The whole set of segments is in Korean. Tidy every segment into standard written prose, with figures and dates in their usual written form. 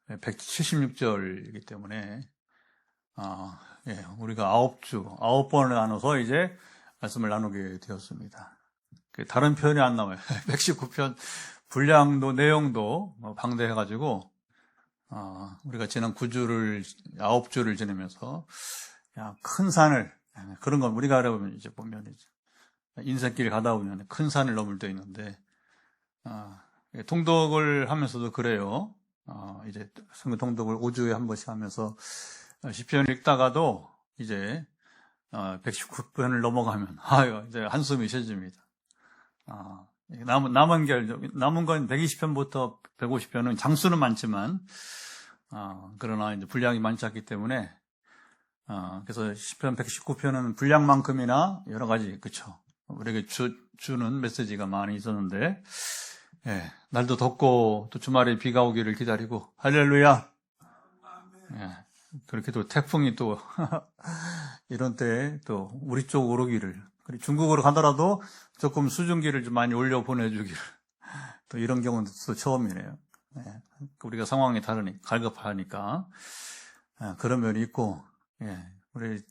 176절이기 때문에, 예, 우리가 9번을 나눠서 이제 말씀을 나누게 되었습니다. 다른 표현이 안 나와요. 119편 분량도 내용도 방대해가지고, 우리가 지난 9주를 지내면서, 큰 산을, 그런 건 우리가 알아보면 이제 보면 이제 인생길 가다 보면 큰 산을 넘을 때 있는데, 통독을 하면서도 그래요. 이제 성경 통독을 5주에 한 번씩 하면서 시편을 읽다가도 이제 119편을 넘어가면 이제 한숨이 쉬어집니다. 남은 건 120편부터 150편은 장수는 많지만 그러나 이제 분량이 많지 않기 때문에 그래서 시편 119편은 분량만큼이나 여러 가지 그렇죠. 우리에게 주는 메시지가 많이 있었는데, 예, 날도 덥고 또 주말에 비가 오기를 기다리고 할렐루야. 예, 그렇게 또 태풍이 또 이런 때 또 우리 쪽으로 오기를, 그리고 중국으로 가더라도 조금 수증기를 좀 많이 올려 보내주기를, 또 이런 경우는 또 처음이네요. 예, 우리가 상황이 다르니까 갈급하니까 그런 면이 있고, 예, 우리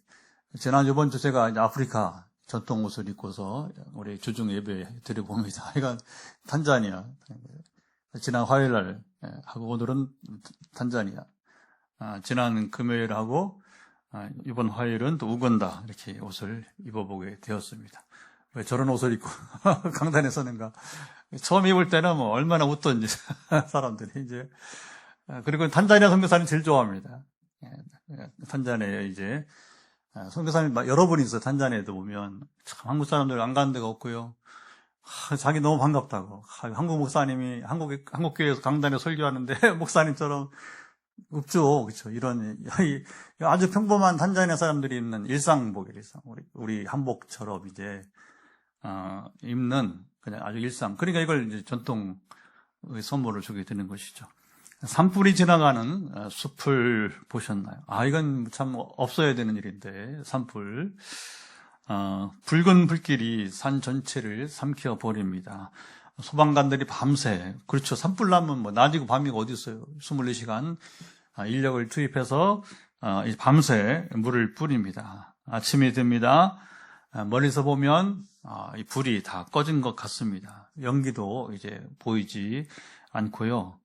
이번 주 제가 이제 아프리카 전통 옷을 입고서 우리 주중 예배 드리고 옵니다. 이건 탄자니아. 지난 화요일 날 하고 오늘은 탄자니아. 지난 금요일 하고 이번 화요일은 또 우간다 이렇게 옷을 입어보게 되었습니다. 왜 저런 옷을 입고 강단에 서는가? 처음 입을 때는 뭐 얼마나 웃던지 사람들이 이제. 그리고 탄자니아 선교사님 제일 좋아합니다. 탄자니아에 이제 선교사님 여러 분 있어요. 탄자니아에도 보면 참 한국 사람들 안 가는 데가 없고요. 자기 너무 반갑다고. 한국 목사님이 한국 교회에서 강단에 설교하는데 목사님처럼 없죠. 그렇죠. 이런 아주 평범한 탄자니아 사람들이 입는 일상복이에요. 우리 한복처럼 이제 입는 그냥 아주 일상. 그러니까 이걸 이제 전통 선물을 주게 되는 것이죠. 산불이 지나가는 숲을 보셨나요? 이건 참 없어야 되는 일인데, 산불. 붉은 불길이 산 전체를 삼켜버립니다. 소방관들이 밤새, 그렇죠. 산불 나면 뭐 낮이고 밤이고 어디 있어요. 24시간 인력을 투입해서 밤새 물을 뿌립니다. 아침이 됩니다. 멀리서 보면 이 불이 다 꺼진 것 같습니다. 연기도 이제 보이지 않고요.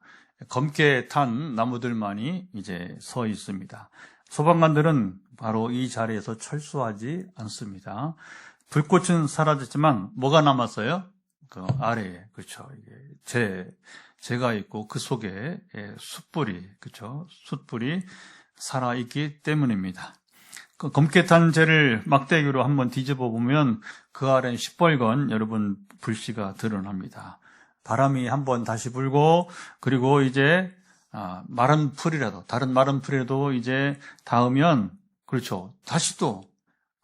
검게 탄 나무들만이 이제 서 있습니다. 소방관들은 바로 이 자리에서 철수하지 않습니다. 불꽃은 사라졌지만 뭐가 남았어요? 그 아래에, 그렇죠. 이게 재가 있고 그 속에 숯불이, 그렇죠. 숯불이 살아 있기 때문입니다. 그 검게 탄 재를 막대기로 한번 뒤집어 보면 그 아래는 시뻘건 여러분 불씨가 드러납니다. 바람이 한번 다시 불고, 그리고 이제, 마른 풀이라도, 다른 마른 풀이라도 이제 닿으면, 그렇죠. 다시 또,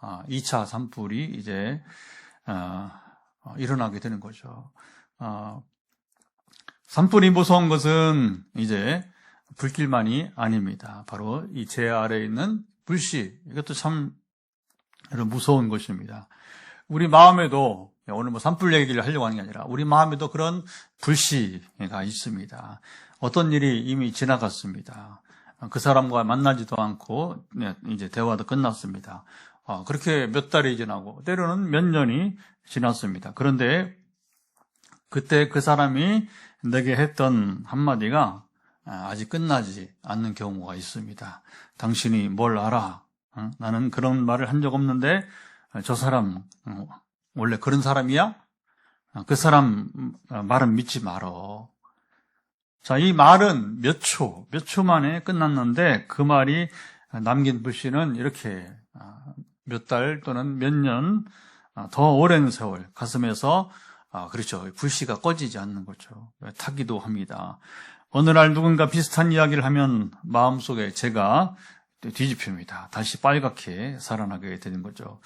2차 산불이 이제, 일어나게 되는 거죠. 산불이 무서운 것은 이제 불길만이 아닙니다. 바로 이 재 아래에 있는 불씨. 이것도 참 무서운 것입니다. 우리 마음에도 오늘 뭐 산불 얘기를 하려고 하는 게 아니라 우리 마음에도 그런 불씨가 있습니다. 어떤 일이 이미 지나갔습니다. 그 사람과 만나지도 않고 이제 대화도 끝났습니다. 그렇게 몇 달이 지나고 때로는 몇 년이 지났습니다. 그런데 그때 그 사람이 내게 했던 한마디가 아직 끝나지 않는 경우가 있습니다. 당신이 뭘 알아? 나는 그런 말을 한 적 없는데 저 사람 원래 그런 사람이야? 그 사람 말은 믿지 말어. 자, 이 말은 몇 초 만에 끝났는데 그 말이 남긴 불씨는 이렇게 몇 달 또는 몇 년 더 오랜 세월 가슴에서 그렇죠. 불씨가 꺼지지 않는 거죠. 타기도 합니다. 어느 날 누군가 비슷한 이야기를 하면 마음속에 제가 뒤집힙니다. 다시 빨갛게 살아나게 되는 거죠.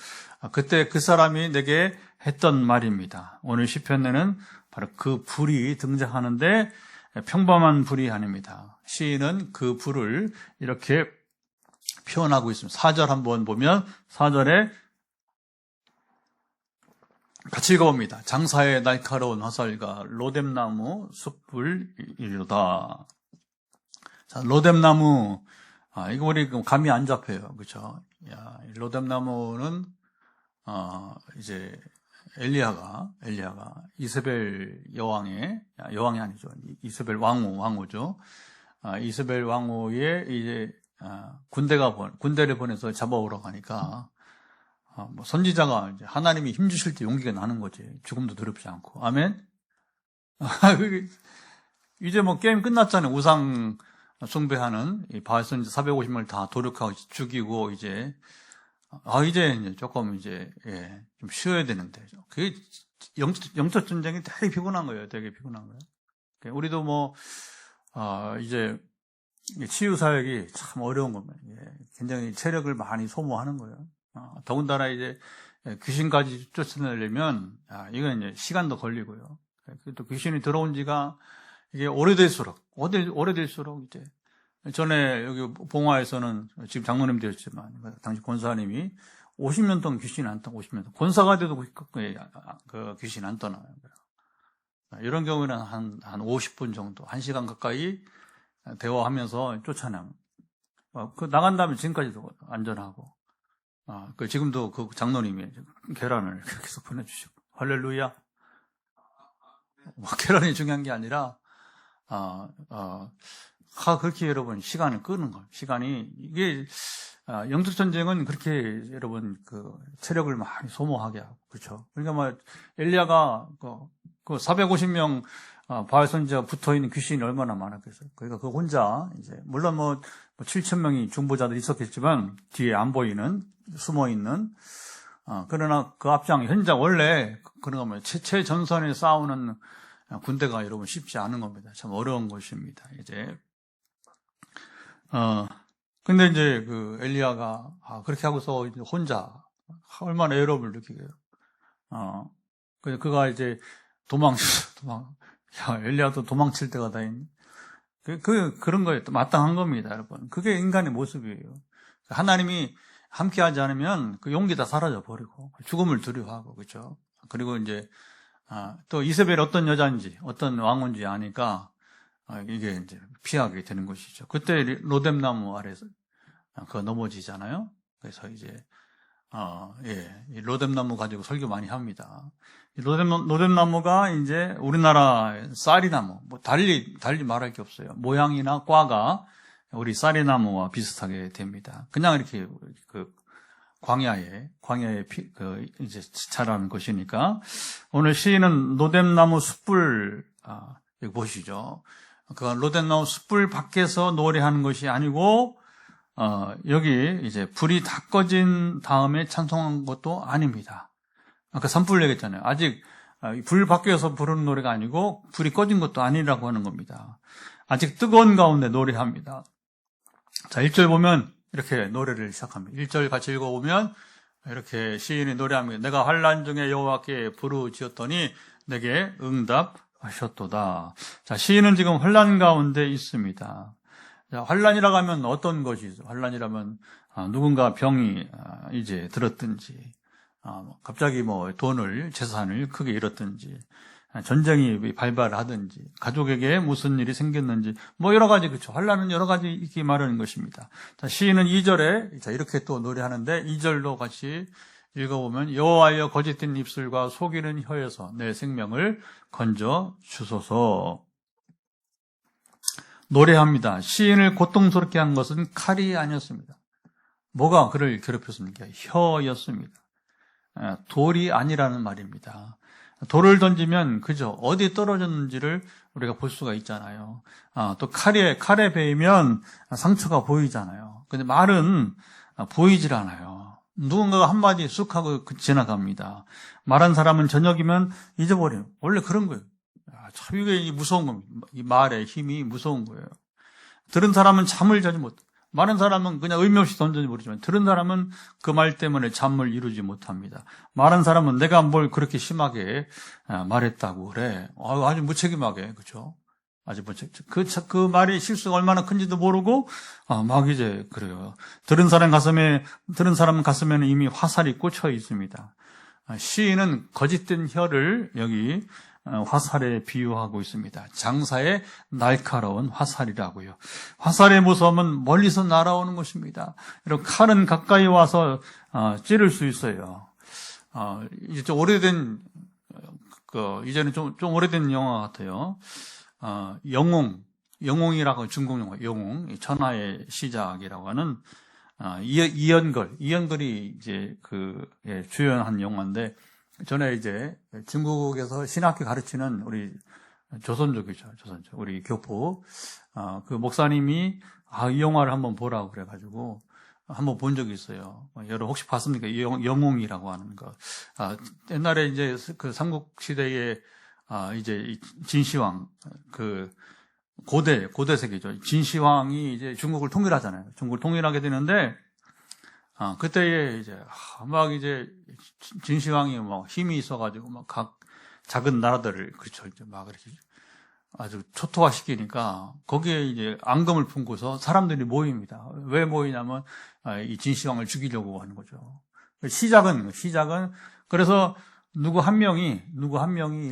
그때 그 사람이 내게 했던 말입니다. 오늘 시편에는 바로 그 불이 등장하는데 평범한 불이 아닙니다. 시인은 그 불을 이렇게 표현하고 있습니다. 4절 한번 보면 4절에 같이 읽어봅니다. 장사의 날카로운 화살과 로뎀나무 숯불이로다. 자, 자, 로뎀나무, 이거 우리 감이 안 잡혀요. 그쵸? 야, 로뎀나무는, 이제, 엘리야가 이세벨 여왕이 아니죠. 이세벨 왕후죠. 이세벨 왕후의 이제, 군대를 보내서 잡아오러 가니까, 뭐 선지자가 이제 하나님이 힘주실 때 용기가 나는 거지. 죽음도 두렵지 않고. 아멘? 이제 뭐 게임 끝났잖아요. 우상 숭배하는 이 바알 선지자 450명을 다 도륙하고 죽이고 이제 조금 이제 좀 쉬어야 되는데 그게 영적 전쟁이 되게 피곤한 거예요. 되게 피곤한 거예요. 우리도 뭐 이제 치유 사역이 참 어려운 겁니다. 굉장히 체력을 많이 소모하는 거예요. 더군다나 이제 귀신까지 쫓아내려면 이건 이제 시간도 걸리고요. 또 귀신이 들어온 지가 이게 오래될수록 이제 전에 여기 봉화에서는 지금 장로님 되었지만 당시 권사님이 50년 동안 귀신이 안 떠나 50년 동안 권사가 돼도 그 귀신이 안 떠나요. 이런 경우는 한 50분 정도 1시간 가까이 대화하면서 쫓아내면 나간 다음에 지금까지도 안전하고 지금도 그 장로님이 계란을 계속 보내주시고 할렐루야. 계란이 중요한 게 아니라 그렇게 여러분 시간을 끄는 거예요. 이게 영적 전쟁은 그렇게 여러분 체력을 많이 소모하게 하고 그렇죠. 그러니까 뭐 엘리야가 그 450명 바알 선지자 붙어 있는 귀신이 얼마나 많았겠어요. 그러니까 그 혼자 이제 물론 뭐 7,000명이 중보자들이 있었겠지만 뒤에 안 보이는 숨어 있는 그러나 그 앞장 현장 원래 그런 거면 최전선에 싸우는 군대가 여러분 쉽지 않은 겁니다. 참 어려운 것입니다. 이제 근데 이제 그 엘리야가 그렇게 하고서 이제 혼자 얼마나 외로움을 느끼게요. 그가 이제 엘리야도 도망칠 때가 다 있네. 그런 거에 또 마땅한 겁니다, 여러분. 그게 인간의 모습이에요. 하나님이 함께하지 않으면 그 용기 다 사라져 버리고 죽음을 두려워하고 그렇죠. 그리고 이제 또 이세벨이 어떤 여자인지 어떤 왕인지 아니까 이게 이제 피하게 되는 것이죠. 그때 로뎀나무 아래서 그거 넘어지잖아요. 그래서 이제 이 로뎀나무 가지고 설교 많이 합니다. 로뎀나무가 이제 우리나라 쌀이나무, 뭐 달리 말할 게 없어요. 모양이나 과가 우리 쌀이나무와 비슷하게 됩니다. 그냥 이렇게 광야에 이제 자라는 것이니까 오늘 시인은 로뎀나무 숯불 여기 보시죠. 그 로뎀나무 숯불 밖에서 노래하는 것이 아니고 여기 이제 불이 다 꺼진 다음에 찬송한 것도 아닙니다. 아까 산불 얘기했잖아요. 아직 불 밖에서 부르는 노래가 아니고 불이 꺼진 것도 아니라고 하는 겁니다. 아직 뜨거운 가운데 노래합니다. 자, 1절 보면 이렇게 노래를 시작합니다. 1절 같이 읽어보면 이렇게 시인이 노래합니다. 내가 환난 중에 여호와께 부르짖었더니 내게 응답하셨도다. 자, 시인은 지금 환난 가운데 있습니다. 자, 환난이라고 하면 어떤 것이죠? 환난이라면 누군가 병이 이제 들었든지 갑자기 뭐 돈을 재산을 크게 잃었든지 전쟁이 발발하든지 가족에게 무슨 일이 생겼는지 뭐 여러 가지 그렇죠. 환난은 여러 가지 있기 마련인 것입니다. 자, 시인은 2절에 자 이렇게 또 노래하는데 2절도 같이 읽어보면 여호와여 거짓된 입술과 속이는 혀에서 내 생명을 건져 주소서. 노래합니다. 시인을 고통스럽게 한 것은 칼이 아니었습니다. 뭐가 그를 괴롭혔습니까? 혀였습니다. 돌이 아니라는 말입니다. 돌을 던지면 그저 어디에 떨어졌는지를 우리가 볼 수가 있잖아요. 또 칼에 베이면 상처가 보이잖아요. 근데 말은 보이질 않아요. 누군가가 한마디 쑥 하고 지나갑니다. 말한 사람은 저녁이면 잊어버려요. 원래 그런 거예요. 참 이게 무서운 겁니다. 이 말의 힘이 무서운 거예요. 들은 사람은 잠을 자지 못. 많은 사람은 그냥 의미 없이 던졌는지 모르지만 들은 사람은 그 말 때문에 잠을 이루지 못합니다. 말한 사람은 내가 뭘 그렇게 심하게 말했다고 그래. 아주 무책임하게 그렇죠. 아주 그 말이 실수가 얼마나 큰지도 모르고 막 이제 그래요. 들은 사람은 가슴에는 이미 화살이 꽂혀 있습니다. 시인은 거짓된 혀를 여기 화살에 비유하고 있습니다. 장사의 날카로운 화살이라고요. 화살의 무서움은 멀리서 날아오는 것입니다. 여러분, 칼은 가까이 와서 찌를 수 있어요. 이제 좀 오래된 이제는 좀 오래된 영화 같아요. 영웅이라고, 중국 영화 영웅, 천하의 시작이라고 하는 이연걸이 이제 주연한 영화인데, 전에 이제 중국에서 신학교 가르치는 우리 조선족이죠. 우리 교포. 그 목사님이 이 영화를 한번 보라고 그래가지고 한번 본 적이 있어요. 여러분 혹시 봤습니까? 영웅이라고 하는 거. 옛날에 이제 그 삼국시대에 이제 진시황, 고대 세계죠. 진시황이 이제 중국을 통일하잖아요. 중국을 통일하게 되는데, 그때에 이제, 막 이제, 진시황이 막 힘이 있어가지고, 막 각 작은 나라들을, 그렇죠. 이제 막 이렇게 아주 초토화시키니까, 거기에 이제 앙금을 품고서 사람들이 모입니다. 왜 모이냐면, 이 진시황을 죽이려고 하는 거죠. 시작은, 그래서 누구 한 명이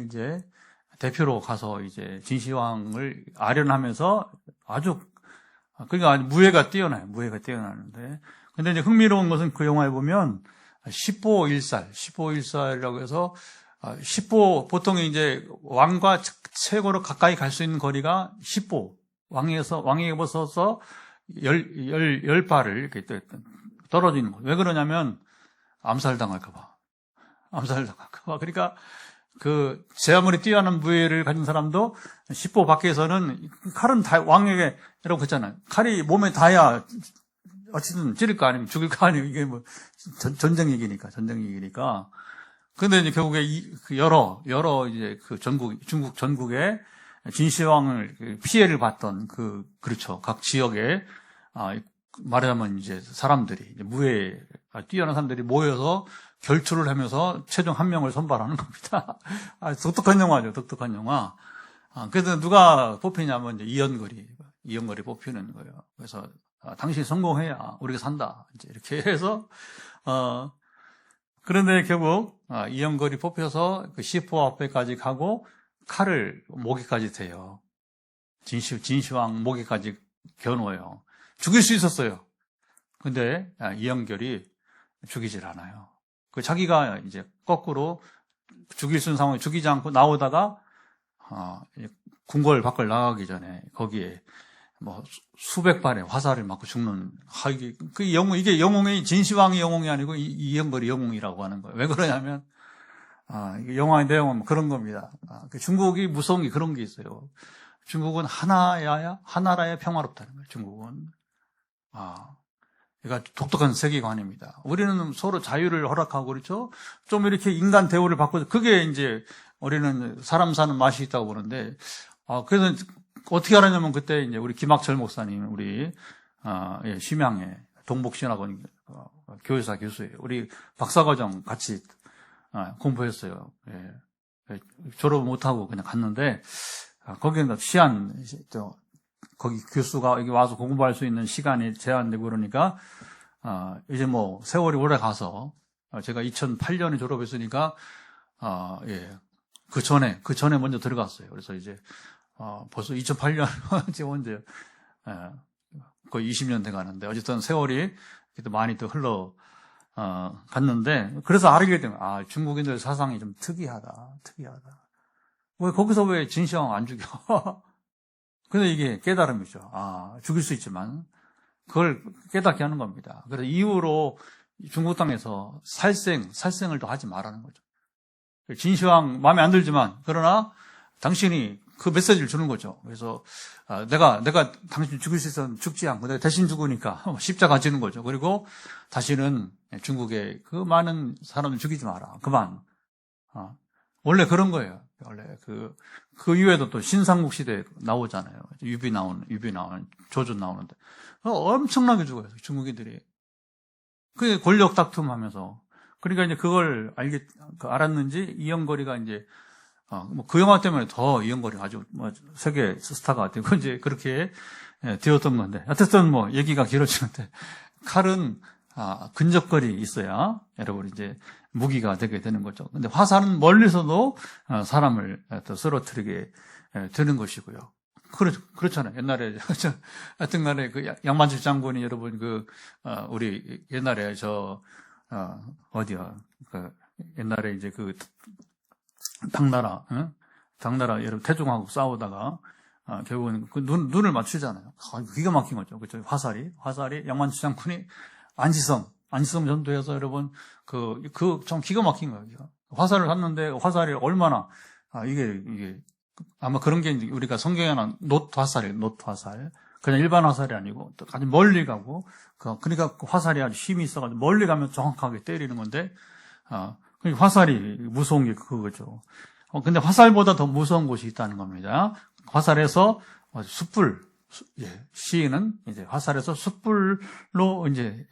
이제, 대표로 가서 이제 진시황을 아련하면서 그러니까 무예가 뛰어나는데, 근데 이제 흥미로운 것은 그 영화에 보면 10보1살이라고 해서, 보통 이제 왕과 최고로 가까이 갈 수 있는 거리가 10보, 왕에게 서서 10발을 이렇게 떨어지는 거예요. 왜 그러냐면, 암살당할까봐. 그러니까, 제 아무리 뛰어난 무예를 가진 사람도 10보 밖에서는 칼은 왕에게, 이라고 했잖아요. 칼이 몸에 닿아야 어쨌든 찌를 거 아니면 죽을 거 아니에요. 이게 뭐, 전쟁이기니까. 근데 이제 결국에 여러 이제 중국 전국에 진시황을 피해를 봤던 그렇죠. 각 지역에, 말하자면 이제 사람들이, 무예에 뛰어난 사람들이 모여서 결투를 하면서 최종 한 명을 선발하는 겁니다. 독특한 영화죠, 독특한 영화. 그래서 누가 뽑히냐면 이제 이연걸이 뽑히는 거예요. 그래서 당신이 성공해야 우리가 산다. 이제 이렇게 해서 그런데 결국 이연걸이 뽑혀서 그 시포 앞에까지 가고 칼을 목에까지 대요. 진시황 목에까지 겨누어요. 죽일 수 있었어요. 근데 이연걸이 죽이질 않아요. 자기가 이제 거꾸로 죽일 수 있는 상황에 죽이지 않고 나오다가 궁궐 밖을 나가기 전에 거기에 뭐 수백 발의 화살을 맞고 죽는 이게 영웅이 진시황의 영웅이 아니고 이연걸이 영웅이라고 하는 거예요. 왜 그러냐면 영화의 내용은 그런 겁니다. 중국이 무서운 게 그런 게 있어요. 중국은 하나라야 평화롭다는 거예요. 중국은 그러니까 독특한 세계관입니다. 우리는 서로 자유를 허락하고 그렇죠. 좀 이렇게 인간 대우를 받고 그게 이제 우리는 사람 사는 맛이 있다고 보는데 그래서 어떻게 하냐면 그때 이제 우리 김학철 목사님 우리 심양의 동복신학원 교회사 교수예요. 우리 박사과정 같이 공부했어요. 졸업 못하고 그냥 갔는데 거기는 거기 교수가 여기 와서 공부할 수 있는 시간이 제한되고 그러니까 이제 뭐 세월이 오래 가서 제가 2008년에 졸업했으니까 그 전에 먼저 들어갔어요. 그래서 이제 벌써 2008년 지금 언제 거의 20년 돼 가는데 어쨌든 세월이 많이 또 흘러 갔는데 그래서 알게 된 중국인들 사상이 좀 특이하다. 왜 거기서 왜 진시황 안 죽여? 근데 이게 깨달음이죠. 죽일 수 있지만 그걸 깨닫게 하는 겁니다. 그래서 이후로 중국 땅에서 살생을 더 하지 말라는 거죠. 진시황 마음에 안 들지만 그러나 당신이 그 메시지를 주는 거죠. 그래서 내가 당신 죽일 수 있으면 죽지 않고 내가 대신 죽으니까 십자가 지는 거죠. 그리고 다시는 중국의 그 많은 사람을 죽이지 마라. 그만. 원래 그런 거예요. 원래 그 이후에도 또 신삼국 시대 나오잖아요. 유비 나오는 조준 나오는데 엄청나게 죽어요. 중국인들이. 그게 권력 다툼하면서. 그러니까 이제 그걸 알았는지 이연걸이가 이제 그 영화 때문에 더 이연걸이 아주 세계 스타가 되고 이제 그렇게 되었던 건데 어쨌든 얘기가 길어지는데 칼은 근접거리 있어야 여러분 이제 무기가 되게 되는 거죠. 근데 화살은 멀리서도 사람을 또 쓰러뜨리게 되는 것이고요. 그렇잖아요. 옛날에, 하여튼 간에 그 양만식 장군이 여러분 우리 옛날에 어디야. 옛날에 이제 당나라 여러분 태종하고 싸우다가, 결국은 눈을 맞추잖아요. 기가 막힌 거죠. 그죠. 화살이 양만식 장군이 안시성 전투에서 여러분, 참 기가 막힌 거예요. 화살을 샀는데, 화살이 얼마나, 이게, 아마 그런 게 우리가 성경에 나온 놋 화살. 그냥 일반 화살이 아니고, 또 아주 멀리 가고, 그러니까 화살이 아주 힘이 있어가지고, 멀리 가면 정확하게 때리는 건데, 화살이 무서운 게 그거죠. 근데 화살보다 더 무서운 곳이 있다는 겁니다. 화살에서 숯불, 시인은 이제 화살에서 숯불로 이제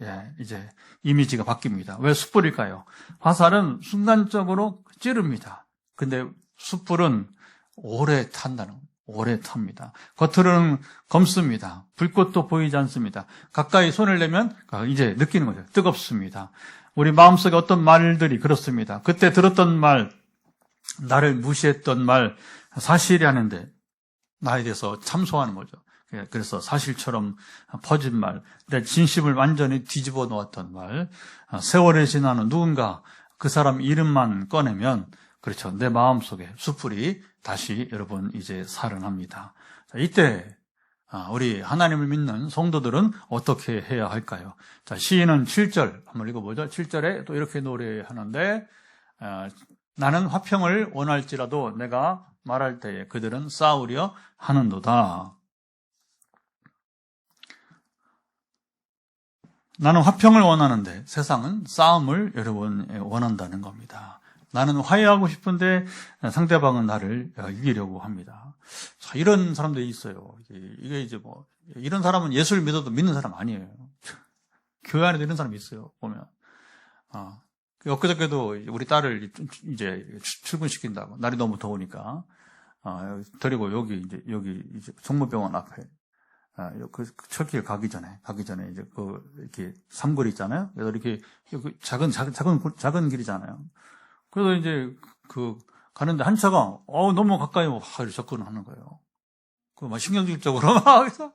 이미지가 바뀝니다. 왜 숯불일까요? 화살은 순간적으로 찌릅니다. 근데 숯불은 오래 탑니다. 겉으로는 검습니다. 불꽃도 보이지 않습니다. 가까이 손을 내면 이제 느끼는 거죠. 뜨겁습니다. 우리 마음속에 어떤 말들이 그렇습니다. 그때 들었던 말, 나를 무시했던 말, 사실이 아닌데 나에 대해서 참소하는 거죠. 그래서 사실처럼 퍼진 말, 내 진심을 완전히 뒤집어 놓았던 말, 세월이 지나는 누군가 그 사람 이름만 꺼내면, 그렇죠. 내 마음속에 숯불이 다시 여러분 이제 살아납니다. 자, 이때 우리 하나님을 믿는 성도들은 어떻게 해야 할까요? 자, 시인은 7절 한번 읽어보죠. 7절에 또 이렇게 노래하는데, 나는 화평을 원할지라도 내가 말할 때에 그들은 싸우려 하는도다. 나는 화평을 원하는데 세상은 싸움을 여러분 원한다는 겁니다. 나는 화해하고 싶은데 상대방은 나를 이기려고 합니다. 자, 이런 사람들이 있어요. 이게 이제 이런 사람은 예수를 믿어도 믿는 사람 아니에요. 교회 안에도 이런 사람이 있어요, 보면. 엊그저께도 우리 딸을 이제 출근시킨다고, 날이 너무 더우니까, 데리고 여기 이제 정모병원 앞에, 철길 가기 전에 이제 이렇게 삼거리 있잖아요. 그래서 이렇게 작은 길이잖아요. 그래서 이제 가는데 한 차가 너무 가까이 접근을 하는 거예요. 막 신경질적으로 막 해서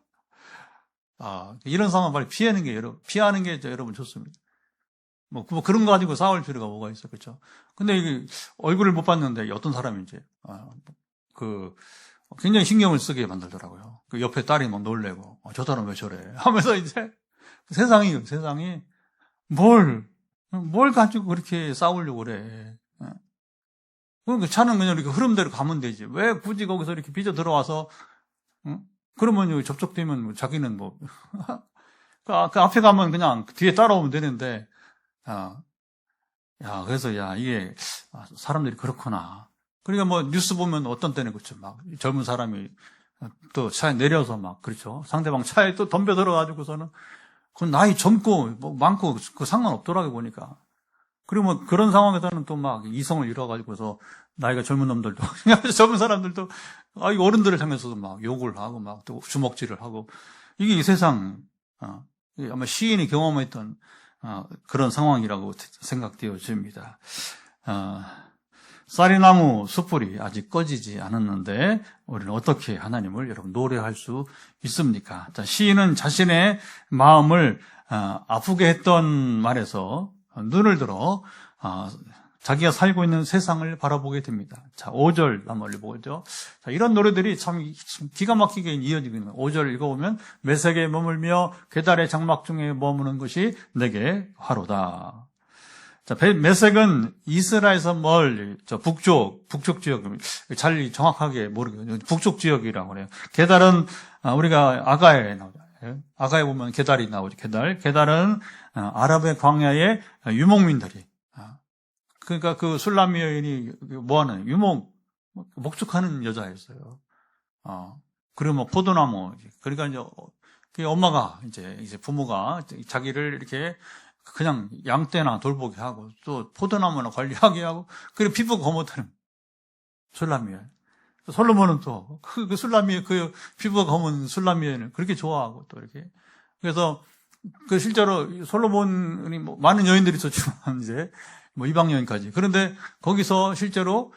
이런 상황 빨리 피하는 게 여러분 좋습니다. 뭐 그런 거 가지고 싸울 필요가 뭐가 있어, 그렇죠? 근데 이게 얼굴을 못 봤는데 어떤 사람이 이제 굉장히 신경을 쓰게 만들더라고요. 그 옆에 딸이 막 놀래고, 저 사람 왜 저래? 하면서 이제 세상이 뭘 가지고 그렇게 싸우려고 그래. 그 차는 그냥 이렇게 흐름대로 가면 되지. 왜 굳이 거기서 이렇게 삐져 들어와서, 그러면 접촉되면 자기는 그 앞에 가면 그냥 뒤에 따라오면 되는데, 그래서 이게 사람들이 그렇구나. 그러니까 뉴스 보면 어떤 때는 그렇죠. 막 젊은 사람이 또 차에 내려서 그렇죠. 상대방 차에 또 덤벼 들어가지고서는 그 나이 젊고 많고 그 상관없더라고 보니까. 그리고 그런 상황에서는 또 이성을 잃어가지고서 나이가 젊은 놈들도 젊은 사람들도 이 어른들을 향해서도 욕을 하고 또 주먹질을 하고 이게 세상 아마 시인이 경험했던 그런 상황이라고 생각되어집니다. 쌀이나무 숯불이 아직 꺼지지 않았는데 우리는 어떻게 하나님을 여러분 노래할 수 있습니까? 자, 시인은 자신의 마음을 아프게 했던 말에서 눈을 들어 자기가 살고 있는 세상을 바라보게 됩니다. 자, 5절 한번 읽어보죠. 자, 이런 노래들이 참 기가 막히게 이어지고 있는 거예요. 5절 읽어보면 메색에 머물며 계달의 장막 중에 머무는 것이 내게 화로다. 자, 메색은 이스라엘에서 멀리 북쪽 지역, 잘 정확하게 모르겠어요. 북쪽 지역이라고 그래요. 계달은 우리가 아가에 나오죠. 아가에 보면 계달이 나오죠. 계달은 아랍의 광야의 유목민들이, 그러니까 그 술람 여인이 뭐하는 목축하는 여자였어요. 그리고 포도나무, 그러니까 이제 엄마가 이제 부모가 자기를 이렇게 그냥 양떼나 돌보게 하고 또 포도나무나 관리하게 하고, 그리고 피부가 검었다는 술람이에요. 솔로몬은 또 그 술람이 그 피부가 검은 술람이에는 그렇게 좋아하고 또 이렇게, 그래서 그 실제로 솔로몬이 뭐 많은 여인들이 있었지만 이제 뭐 이방 여인까지. 그런데 거기서 실제로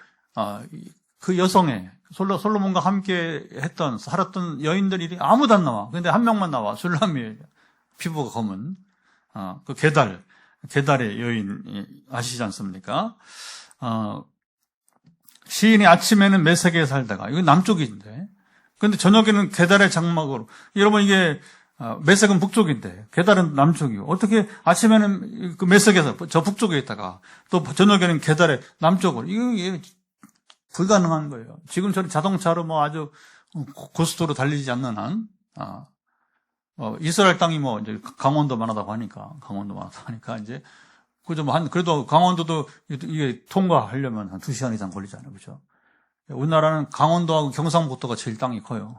그 여성의 솔로몬과 함께 살았던 여인들이 아무도 안 나와. 근데 한 명만 나와. 술람이 피부가 검은 그 게달의 여인 아시지 않습니까? 시인이 아침에는 메섹에 살다가 이거 남쪽인데, 근데 저녁에는 게달의 장막으로. 여러분 이게 메섹은 북쪽인데 게달은 남쪽이고 어떻게 아침에는 그 메섹에서 저 북쪽에 있다가 또 저녁에는 게달의 남쪽으로 이게 불가능한 거예요. 지금처럼 자동차로 뭐 아주 고속도로 달리지 않는 한 이스라엘 땅이 뭐 이제 강원도만 하다고 하니까 이제 그죠 뭐 그래도 강원도도 이게 통과하려면 한 2시간 이상 걸리잖아요, 그렇죠? 우리나라는 강원도하고 경상북도가 제일 땅이 커요.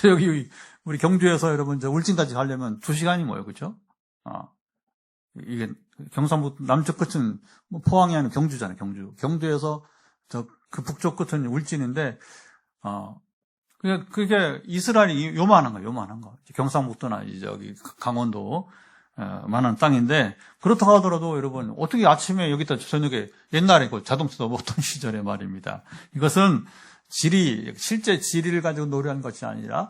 여기 우리 경주에서 여러분 저 울진까지 가려면 2시간이 뭐예요, 그렇죠? 이게 경상북도 남쪽 끝은 뭐 포항이 아니라 경주잖아요, 경주에서 그 북쪽 끝은 울진인데 그게 이스라엘이 요만한 거. 경상북도나 저기 강원도 많은 땅인데 그렇다고 하더라도 여러분 어떻게 아침에 여기다 저녁에 옛날에 그 자동차도 없던 시절의 말입니다. 이것은 실제 지리를 가지고 노래한 것이 아니라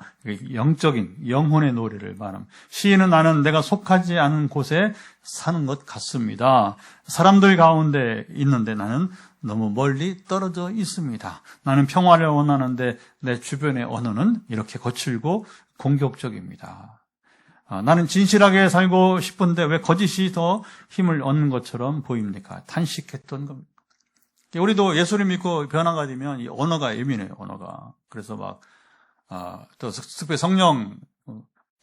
영적인 영혼의 노래를 말합니다. 시인은 나는 내가 속하지 않은 곳에 사는 것 같습니다. 사람들 가운데 있는데 나는 너무 멀리 떨어져 있습니다. 나는 평화를 원하는데 내 주변의 언어는 이렇게 거칠고 공격적입니다. 나는 진실하게 살고 싶은데 왜 거짓이 더 힘을 얻는 것처럼 보입니까? 탄식했던 겁니다. 우리도 예수를 믿고 변화가 되면 이 언어가 예민해요, 언어가. 그래서 또 특별히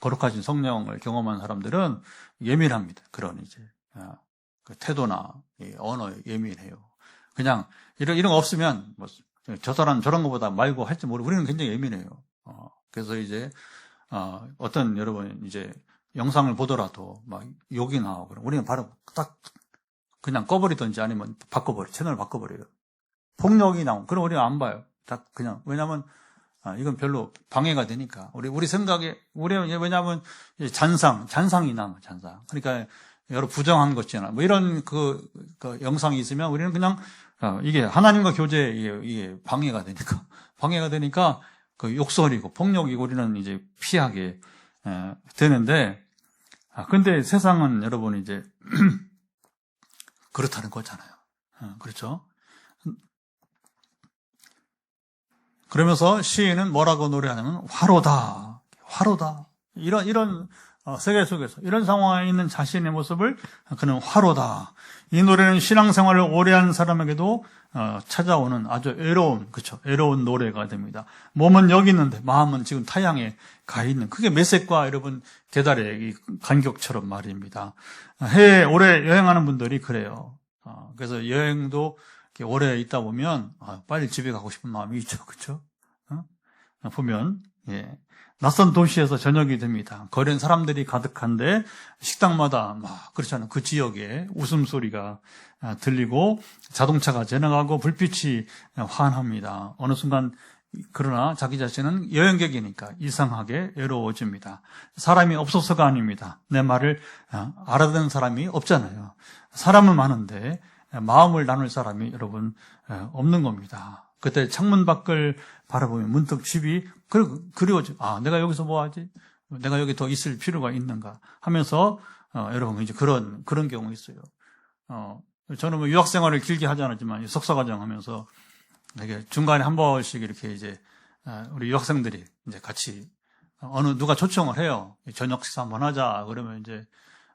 거룩하신 성령을 경험한 사람들은 예민합니다. 그런 이제, 그 태도나 이 언어에 예민해요. 그냥 이런 거 없으면 저 사람 저런 거보다 말고 할지 모르고 우리는 굉장히 예민해요. 그래서 이제 어떤 여러분 이제 영상을 보더라도 막 욕이 나오고 그럼 우리는 바로 딱 그냥 꺼버리든지 아니면 채널을 바꿔버려요. 폭력이 나오고 그럼 우리는 안 봐요. 다 그냥 왜냐하면 이건 별로 방해가 되니까 우리 생각에 왜냐하면 잔상이 남아 잔상. 그러니까 여러 부정한 것 있잖아. 뭐 이런 그 영상이 있으면 우리는 그냥 이게 하나님과 교제에 이게 방해가 되니까 그 욕설이고 폭력이고 우리는 이제 피하게 되는데 근데 세상은 여러분 이제 그렇다는 거잖아요. 그렇죠? 그러면서 시인은 뭐라고 노래하냐면 화로다. 이런 세계 속에서 이런 상황에 있는 자신의 모습을 그는 화로다. 이 노래는 신앙생활을 오래 한 사람에게도 찾아오는 아주 애로운 노래가 됩니다. 몸은 여기 있는데 마음은 지금 타향에 가 있는 그게 메섹과 여러분 게달의 이 간격처럼 말입니다. 해에 오래 여행하는 분들이 그래요. 그래서 여행도 이렇게 오래 있다 보면 빨리 집에 가고 싶은 마음이 있죠, 그렇죠? 보면 낯선 도시에서 저녁이 됩니다. 거리는 사람들이 가득한데 식당마다 그렇잖아요. 그 지역에 웃음소리가 들리고 자동차가 지나가고 불빛이 환합니다. 어느 순간 그러나 자기 자신은 여행객이니까 이상하게 외로워집니다. 사람이 없어서가 아닙니다. 내 말을 알아듣는 사람이 없잖아요. 사람은 많은데 마음을 나눌 사람이 여러분 없는 겁니다. 그때 창문 밖을 바라보면 문득 집이 그리워져. 내가 여기서 뭐 하지? 내가 여기 더 있을 필요가 있는가? 하면서 여러분 이제 그런 경우 있어요. 저는 뭐 유학 생활을 길게 하지 않았지만 석사과정 하면서 이게 중간에 한 번씩 이렇게 이제 우리 유학생들이 이제 같이 누가 초청을 해요. 저녁 식사 한번 하자. 그러면 이제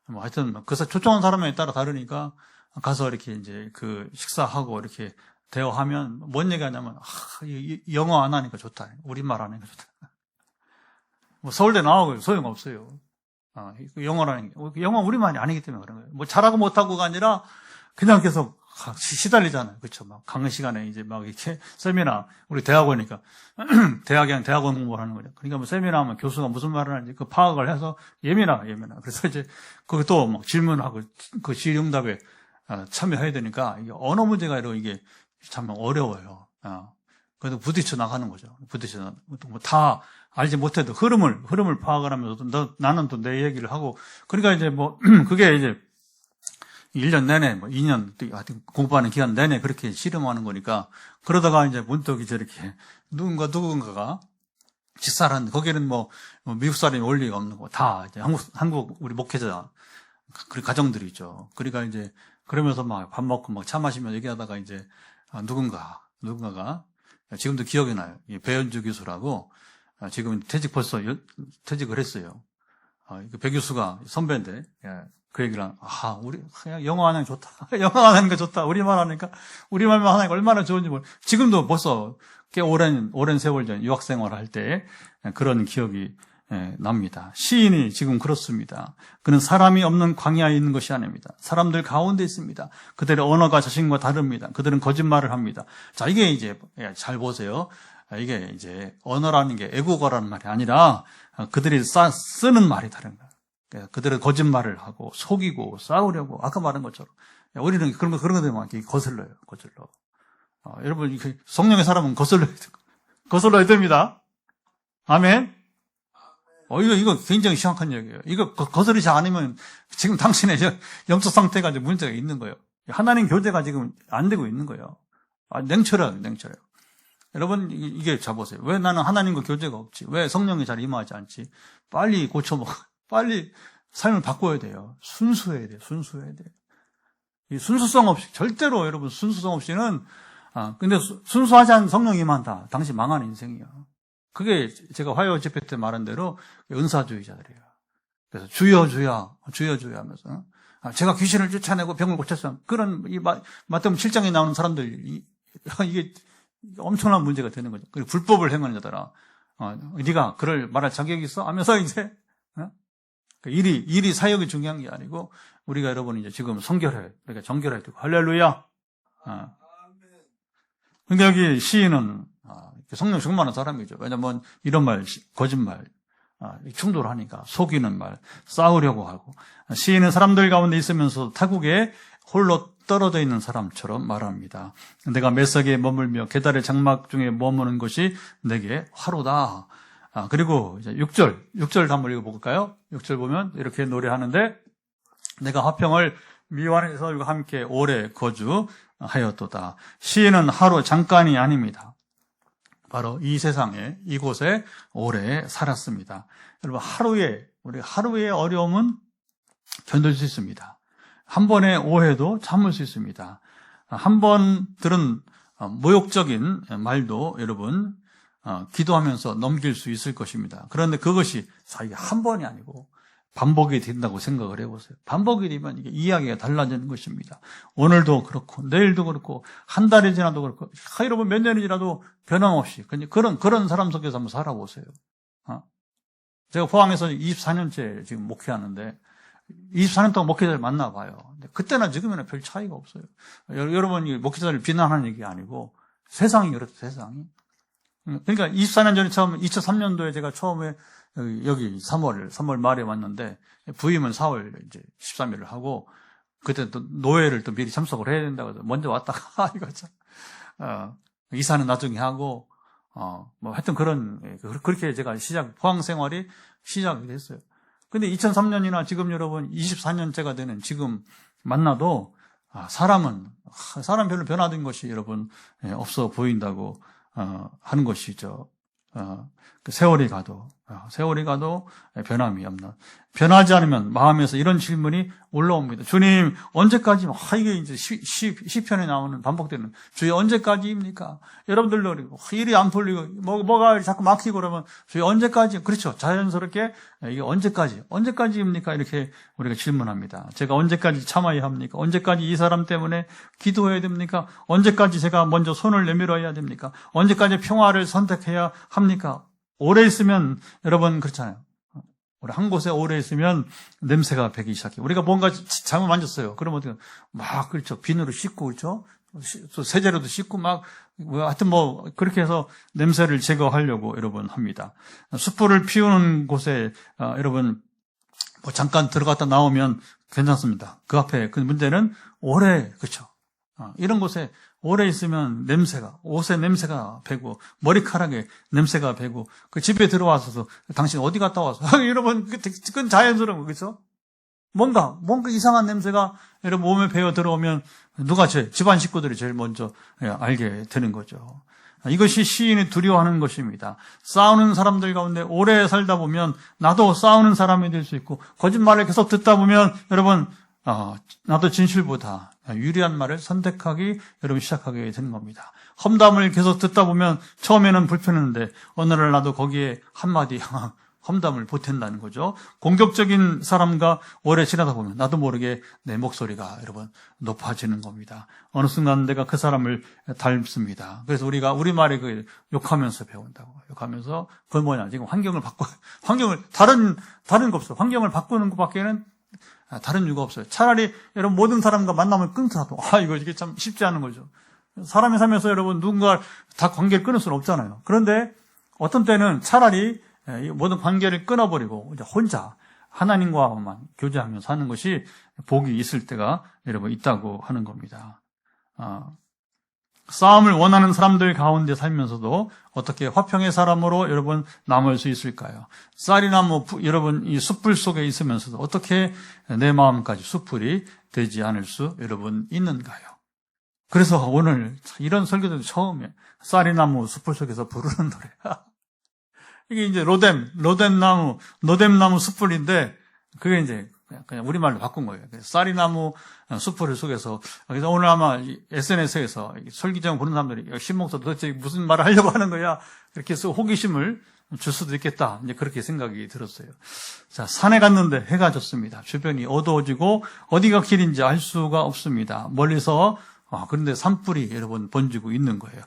뭐 하여튼 그 초청한 사람에 따라 다르니까 가서 이렇게 이제 그 식사하고 이렇게 대화하면 뭔 얘기하냐면 영어 안 하니까 좋다. 우리말 안 하니까 좋다. 뭐 서울대 나오고 소용없어요. 영어라는 게 영어 우리말이 아니기 때문에 그런 거예요. 뭐 잘하고 못하고가 아니라 그냥 계속 시달리잖아요. 그렇죠? 막 강의 시간에 이제 막 이렇게 세미나 우리 대학원이니까 대학원 공부를 하는 거죠. 그러니까 뭐 세미나 하면 교수가 무슨 말을 하는지 그 파악을 해서 예민하. 그래서 이제 그것도 막 질문하고 그 질의응답에 참여해야 되니까 이게 언어 문제가 이게 참 어려워요. 그래도 부딪혀 나가는 거죠. 다 알지 못해도 흐름을 파악을 하면서 나는 또 내 얘기를 하고, 그러니까 이제 그게 이제 1년 내내, 2년, 하여튼 공부하는 기간 내내 그렇게 씨름하는 거니까, 그러다가 이제 문득 이제 이렇게 누군가가 식사를 하는데, 거기는 미국 사람이 올 리가 없는 거, 다 이제 한국 우리 목회자, 그 가정들이 있죠. 그러니까 이제, 그러면서 막 밥 먹고 차 마시면서 얘기하다가 이제, 누군가가, 지금도 기억이 나요. 배현주 교수라고, 지금 벌써 퇴직을 했어요. 배 교수가 선배인데, 그 얘기를 우리, 그냥 영어 하는 게 좋다. 영어 하는 게 좋다. 우리말 하니까, 우리말만 하는 게 얼마나 좋은지 지금도 벌써 꽤 오랜 세월 전 유학생활 할 때 그런 기억이 납니다. 시인이 지금 그렇습니다. 그는 사람이 없는 광야에 있는 것이 아닙니다. 사람들 가운데 있습니다. 그들의 언어가 자신과 다릅니다. 그들은 거짓말을 합니다. 자, 이게 이제, 잘 보세요. 이게 이제 언어라는 게 애국어라는 말이 아니라 그들이 쓰는 말이 다른 거예요. 그들은 거짓말을 하고 속이고 싸우려고 아까 말한 것처럼 우리는 그런 것들만 거슬러요. 여러분 성령의 사람은 거슬러야 됩니다. 아멘. 이거 굉장히 심각한 얘기예요. 이거 거스르지 않으면 지금 당신의 영적 상태가 이제 문제가 있는 거예요. 하나님 교제가 지금 안 되고 있는 거예요. 냉철해요. 여러분, 이게 잡으세요. 왜 나는 하나님과 교제가 없지? 왜 성령이 잘 임하지 않지? 빨리 빨리 삶을 바꿔야 돼요. 순수해야 돼요. 이 순수성 없이, 절대로 여러분, 순수성 없이는, 근데 순수하지 않은 성령이 임한다. 당신 망하는 인생이에요. 그게 제가 화요 집회 때 말한 대로 은사주의자들이에요. 그래서 주여 하면서, 제가 귀신을 쫓아내고 병을 고쳤어요. 그런, 마태복음 7장에 나오는 사람들, 이게 엄청난 문제가 되는 거죠. 그리고 불법을 행하는 자들아, 네가 그를 말할 자격이 있어? 하면서 이제, 일이 사역이 중요한 게 아니고, 우리가 여러분 이제 지금 우리가 정결해야 되고, 할렐루야! 근데 여기 시인은, 성령 충만한 사람이죠. 왜냐면 이런 말, 거짓말, 충돌하니까, 속이는 말, 싸우려고 하고, 시인은 사람들 가운데 있으면서 타국에 홀로 떨어져 있는 사람처럼 말합니다. 내가 메석에 머물며 게달의 장막 중에 머무는 것이 내게 화로다. 그리고 이제 6절 한번 읽어볼까요? 6절 보면 이렇게 노래하는데, 내가 화평을 미완의 서울과 함께 오래 거주하였도다. 시인은 하루 잠깐이 아닙니다. 바로 이 세상에, 이곳에 오래 살았습니다. 여러분, 우리 하루의 어려움은 견딜 수 있습니다. 한 번의 오해도 참을 수 있습니다. 한 번 들은 모욕적인 말도 여러분, 기도하면서 넘길 수 있을 것입니다. 그런데 그것이 한 번이 아니고 반복이 된다고 생각을 해보세요. 반복이 되면 이게 이야기가 달라지는 것입니다. 오늘도 그렇고, 내일도 그렇고, 한 달이 지나도 그렇고, 여러분 몇 년이 지나도 변함없이, 그런 사람 속에서 한번 살아보세요. 제가 포항에서 24년째 지금 목회하는데, 24년 동안 목회자를 만나봐요. 그때나 지금이나 별 차이가 없어요. 여러분, 목회자를 비난하는 얘기 아니고, 세상이 그렇죠, 세상이. 그러니까 24년 전에 2003년도에 제가 처음에 여기 3월 말에 왔는데, 부임은 4월 이제 13일을 하고, 그때 또 노예를 또 미리 참석을 해야 된다고 해서 먼저 왔다가, 이거 참, 이사는 나중에 하고, 하여튼 그렇게 제가 포항 생활이 시작이 됐어요. 근데 2003년이나 지금 여러분 24년째가 되는 지금 만나도, 사람 별로 변화된 것이 여러분, 없어 보인다고, 하는 것이죠. 그 세월이 가도 변함이 없는. 변하지 않으면 마음에서 이런 질문이 올라옵니다. 주님, 언제까지, 이게 이제 시편에 나오는 반복되는, 주여 언제까지입니까? 여러분들도 일이 안 풀리고, 뭐가 자꾸 막히고 그러면, 주여 언제까지? 그렇죠. 자연스럽게, 이게 언제까지입니까? 이렇게 우리가 질문합니다. 제가 언제까지 참아야 합니까? 언제까지 이 사람 때문에 기도해야 됩니까? 언제까지 제가 먼저 손을 내밀어야 됩니까? 언제까지 평화를 선택해야 합니까? 오래 있으면, 여러분, 그렇잖아요. 우리 한 곳에 오래 있으면 냄새가 배기 시작해요. 우리가 뭔가 잘못 만졌어요. 그러면 막, 그렇죠. 비누로 씻고, 그렇죠. 또 세제로도 씻고 하여튼 그렇게 해서 냄새를 제거하려고 여러분 합니다. 숯불을 피우는 곳에, 여러분, 잠깐 들어갔다 나오면 괜찮습니다. 그 앞에, 그 문제는 그렇죠. 이런 곳에 오래 있으면 냄새가, 옷에 냄새가 배고, 머리카락에 냄새가 배고, 그 집에 들어와서도 당신 어디 갔다 와서, 여러분, 그건 자연스러운 거겠죠? 뭔가 이상한 냄새가 여러분 몸에 배어 들어오면 집안 식구들이 제일 먼저 알게 되는 거죠. 이것이 시인이 두려워하는 것입니다. 싸우는 사람들 가운데 오래 살다 보면 나도 싸우는 사람이 될 수 있고, 거짓말을 계속 듣다 보면 여러분, 나도 진실보다 유리한 말을 선택하기 여러분 시작하게 되는 겁니다. 험담을 계속 듣다 보면 처음에는 불편했는데 어느 날 나도 거기에 한마디 험담을 보탠다는 거죠. 공격적인 사람과 오래 지나다 보면 나도 모르게 내 목소리가 여러분 높아지는 겁니다. 어느 순간 내가 그 사람을 닮습니다. 그래서 우리가 우리말에 그 욕하면서 배운다고. 욕하면서 그건 뭐냐? 지금 환경을 다른 거 없어. 환경을 바꾸는 것밖에는 다른 이유가 없어요. 차라리 여러분 모든 사람과 만남을 끊더라도 이게 참 쉽지 않은 거죠. 사람이 살면서 여러분 누군가 다 관계를 끊을 수는 없잖아요. 그런데 어떤 때는 차라리 모든 관계를 끊어버리고 이제 혼자 하나님과만 교제하며 사는 것이 복이 있을 때가 여러분 있다고 하는 겁니다. 싸움을 원하는 사람들 가운데 살면서도 어떻게 화평의 사람으로 여러분 남을 수 있을까요? 쌀이나무 여러분 이 숯불 속에 있으면서도 어떻게 내 마음까지 숯불이 되지 않을 수 여러분 있는가요? 그래서 오늘 이런 설교도 처음에 쌀이나무 숯불 속에서 부르는 노래. 이게 이제 로뎀나무 숯불인데 그게 이제 그냥 우리말로 바꾼 거예요. 쌀이나무 숯불 속에서. 그래서 오늘 아마 SNS에서 설기정 보는 사람들이 신목사 도대체 무슨 말을 하려고 하는 거야? 이렇게 해서 호기심을 줄 수도 있겠다. 이제 그렇게 생각이 들었어요. 자, 산에 갔는데 해가 졌습니다. 주변이 어두워지고 어디가 길인지 알 수가 없습니다. 멀리서 그런데 산불이 여러분 번지고 있는 거예요.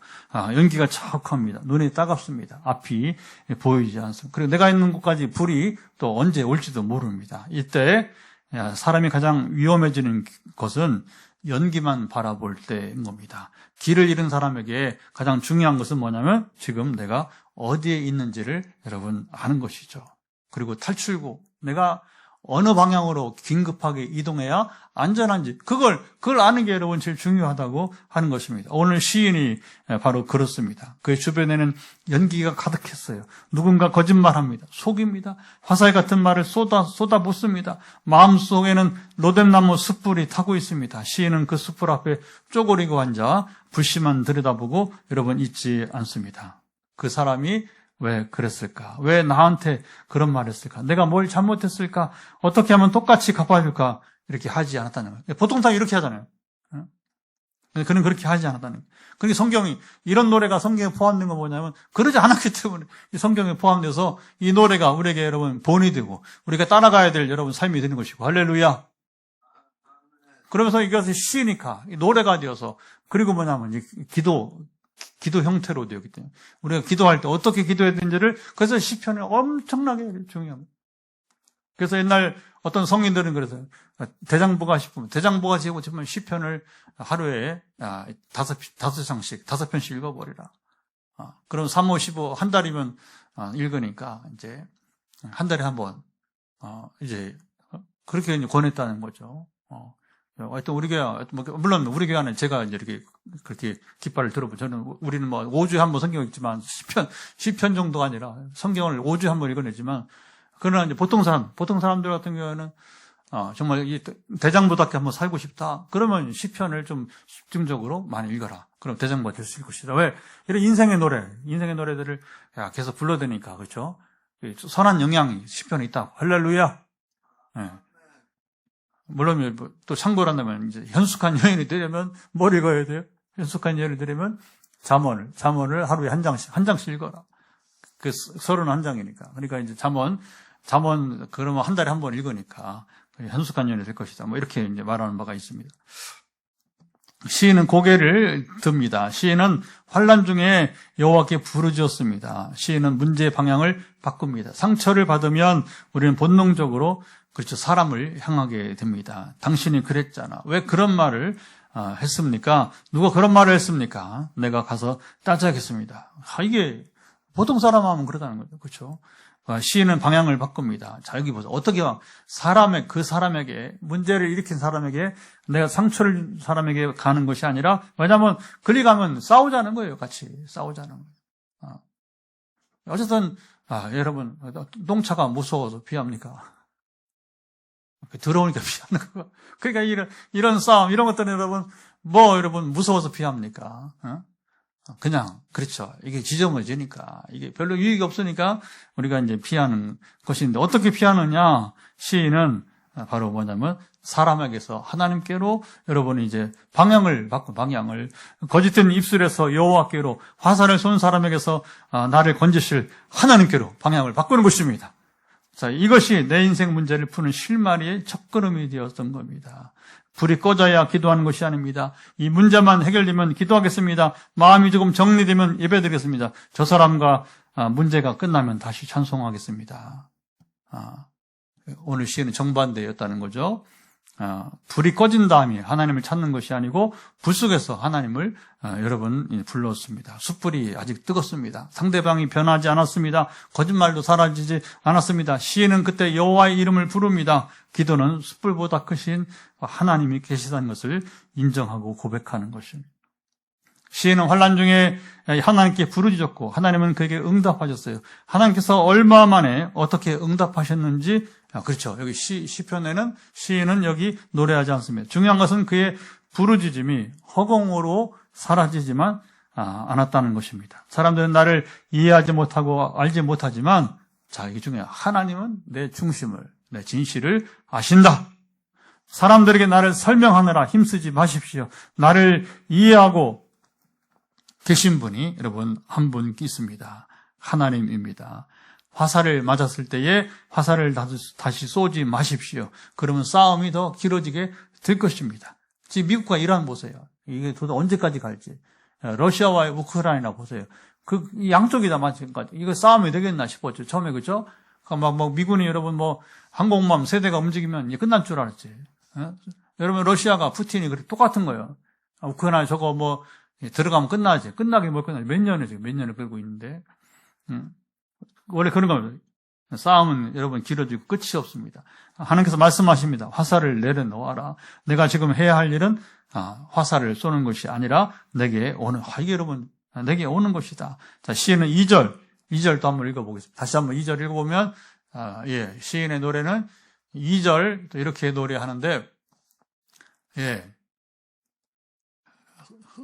연기가 척합니다. 눈에 따갑습니다. 앞이 보이지 않습니다. 그리고 내가 있는 곳까지 불이 또 언제 올지도 모릅니다. 이때 사람이 가장 위험해지는 것은 연기만 바라볼 때인 겁니다. 길을 잃은 사람에게 가장 중요한 것은 뭐냐면 지금 내가 어디에 있는지를 여러분 아는 것이죠. 그리고 탈출구, 내가 어느 방향으로 긴급하게 이동해야 안전한지 그걸 아는 게 여러분 제일 중요하다고 하는 것입니다. 오늘 시인이 바로 그렇습니다. 그의 주변에는 연기가 가득했어요. 누군가 거짓말합니다. 속입니다. 화살 같은 말을 쏟아붓습니다. 마음속에는 로뎀나무 숯불이 타고 있습니다. 시인은 그 숯불 앞에 쪼그리고 앉아 불씨만 들여다보고 여러분 잊지 않습니다. 그 사람이 왜 그랬을까? 왜 나한테 그런 말을 했을까? 내가 뭘 잘못했을까? 어떻게 하면 똑같이 갚아줄까? 이렇게 하지 않았다는 거예요. 보통 다 이렇게 하잖아요. 그는 그렇게 하지 않았다는 거예요. 그러니까 성경이, 이런 노래가 성경에 포함된 건 뭐냐면, 그러지 않았기 때문에 이 성경에 포함돼서 이 노래가 우리에게 여러분 본이 되고, 우리가 따라가야 될 여러분 삶이 되는 것이고, 할렐루야. 그러면서 이것이 시니까, 이 노래가 되어서, 그리고 뭐냐면, 기도 형태로 되었기 때문에 우리가 기도할 때 어떻게 기도해야 되는지를 그래서 시편을 엄청나게 중요합니다. 그래서 옛날 어떤 성인들은 그래서 대장부가 지고 시편을 하루에 5장씩 5편씩 읽어버리라. 그럼 3, 5, 15 한 달이면 읽으니까 이제 한 달에 한 번 이제 그렇게 권했다는 거죠. 하여튼 우리 교회, 물론 우리 교회 안에 제가 이제 이렇게 그렇게 깃발을 들어보죠. 우리는 5주에 한 번 성경 읽지만 10편 정도가 아니라 성경을 5주에 한 번 읽어내지만, 그러나 이제 보통 사람들 같은 경우에는, 정말 이 대장부답게 한번 살고 싶다. 그러면 10편을 좀 집중적으로 많이 읽어라. 그럼 대장부가 될 수 있을 것이다. 왜? 이런 인생의 노래들을 계속 불러대니까, 그렇죠? 선한 영향이 10편에 있다. 할렐루야. 네. 물론 또 참고를 한다면 이제 현숙한 여인이 되려면 뭘 읽어야 돼요? 현숙한 여인이 되려면 잠언을 하루에 한 장씩 읽어라. 그 31장이니까. 그러니까 이제 잠언 그러면 한 달에 한 번 읽으니까 현숙한 여인이 될 것이다. 이렇게 이제 말하는 바가 있습니다. 시인은 고개를 듭니다. 시인은 환난 중에 여호와께 부르짖었습니다. 시인은 문제의 방향을 바꿉니다. 상처를 받으면 우리는 본능적으로 그렇죠. 사람을 향하게 됩니다. 당신이 그랬잖아. 왜 그런 말을 했습니까? 누가 그런 말을 했습니까? 내가 가서 따져야겠습니다. 이게 보통 사람 하면 그러다는 거죠. 그렇죠? 시인은 방향을 바꿉니다. 자, 여기 보세요. 어떻게 그 사람에게, 문제를 일으킨 사람에게, 내가 상처를 사람에게 가는 것이 아니라, 왜냐하면, 그리 가면 싸우자는 거예요. 같이. 싸우자는 거예요. 어쨌든, 여러분, 똥차가 무서워서 피합니까? 더러우니까 피하는 거. 그러니까 이런 싸움, 이런 것들은 여러분, 무서워서 피합니까? 그냥, 그렇죠. 이게 지저분해지니까, 이게 별로 유익이 없으니까 우리가 이제 피하는 것인데, 어떻게 피하느냐? 시인은 바로 뭐냐면, 사람에게서 하나님께로 여러분이 이제 방향을, 거짓된 입술에서 여호와께로, 화살을 쏜 사람에게서 나를 건지실 하나님께로 방향을 바꾸는 것입니다. 자, 이것이 내 인생 문제를 푸는 실마리의 첫걸음이 되었던 겁니다. 불이 꺼져야 기도하는 것이 아닙니다. 이 문제만 해결되면 기도하겠습니다. 마음이 조금 정리되면 예배드리겠습니다. 저 사람과 문제가 끝나면 다시 찬송하겠습니다. 오늘 시에는 정반대였다는 거죠. 불이 꺼진 다음에 하나님을 찾는 것이 아니고 불 속에서 하나님을 여러분 불렀습니다. 숯불이 아직 뜨겁습니다. 상대방이 변하지 않았습니다. 거짓말도 사라지지 않았습니다. 시인은 그때 여호와의 이름을 부릅니다. 기도는 숯불보다 크신 하나님이 계시다는 것을 인정하고 고백하는 것입니다. 시인은 환난 중에 하나님께 부르짖었고 하나님은 그에게 응답하셨어요. 하나님께서 얼마 만에 어떻게 응답하셨는지, 그렇죠. 여기 시편에는 시인은 여기 노래하지 않습니다. 중요한 것은 그의 부르짖음이 허공으로 사라지지만 않았다는 것입니다. 사람들은 나를 이해하지 못하고 알지 못하지만, 자, 이게 중요해요. 하나님은 내 중심을, 내 진실을 아신다. 사람들에게 나를 설명하느라 힘쓰지 마십시오. 나를 이해하고 계신 분이 여러분 한 분 있습니다. 하나님입니다. 화살을 맞았을 때에 화살을 다시 쏘지 마십시오. 그러면 싸움이 더 길어지게 될 것입니다. 지금 미국과 이란 보세요. 이게 도대체 언제까지 갈지. 러시아와 우크라이나 보세요. 그 양쪽이 다 마찬가지. 이거 싸움이 되겠나 싶었죠. 처음에, 그죠? 막 미군이 여러분 항공모함 세대가 움직이면 이제 끝날 줄 알았지. 여러분 러시아가 푸틴이 그렇게 똑같은 거예요. 우크라이나 저거 들어가면 끝나지. 끝나긴 뭘 끝나지. 몇 년을 끌고 있는데. 원래 그런 겁니다. 싸움은 여러분 길어지고 끝이 없습니다. 하나님께서 말씀하십니다. 화살을 내려놓아라. 내가 지금 해야 할 일은 화살을 쏘는 것이 아니라 내게 오는, 이게 여러분, 내게 오는 것이다. 자, 시인은 2절도 한번 읽어보겠습니다. 다시 한번 2절 읽어보면, 시인의 노래는 2절 또 이렇게 노래하는데,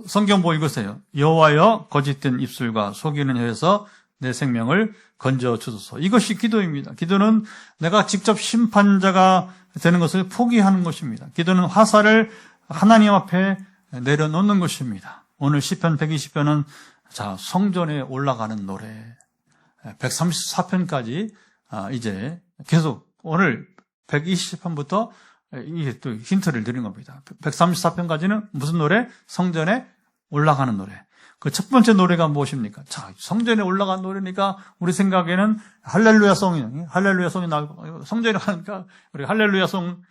성경 보고 읽으세요. 여호와여 거짓된 입술과 속이는 혀에서 내 생명을 건져 주소서. 이것이 기도입니다. 기도는 내가 직접 심판자가 되는 것을 포기하는 것입니다. 기도는 화살을 하나님 앞에 내려놓는 것입니다. 오늘 시편 120편은 자, 성전에 올라가는 노래. 134편까지 이제 계속 오늘 120편부터 이게 또 힌트를 드린 겁니다. 134편까지는 무슨 노래? 성전에 올라가는 노래. 그 첫 번째 노래가 무엇입니까? 자, 성전에 올라간 노래니까 우리 생각에는 할렐루야송이 나오고, 성전에 가니까 우리 할렐루야송,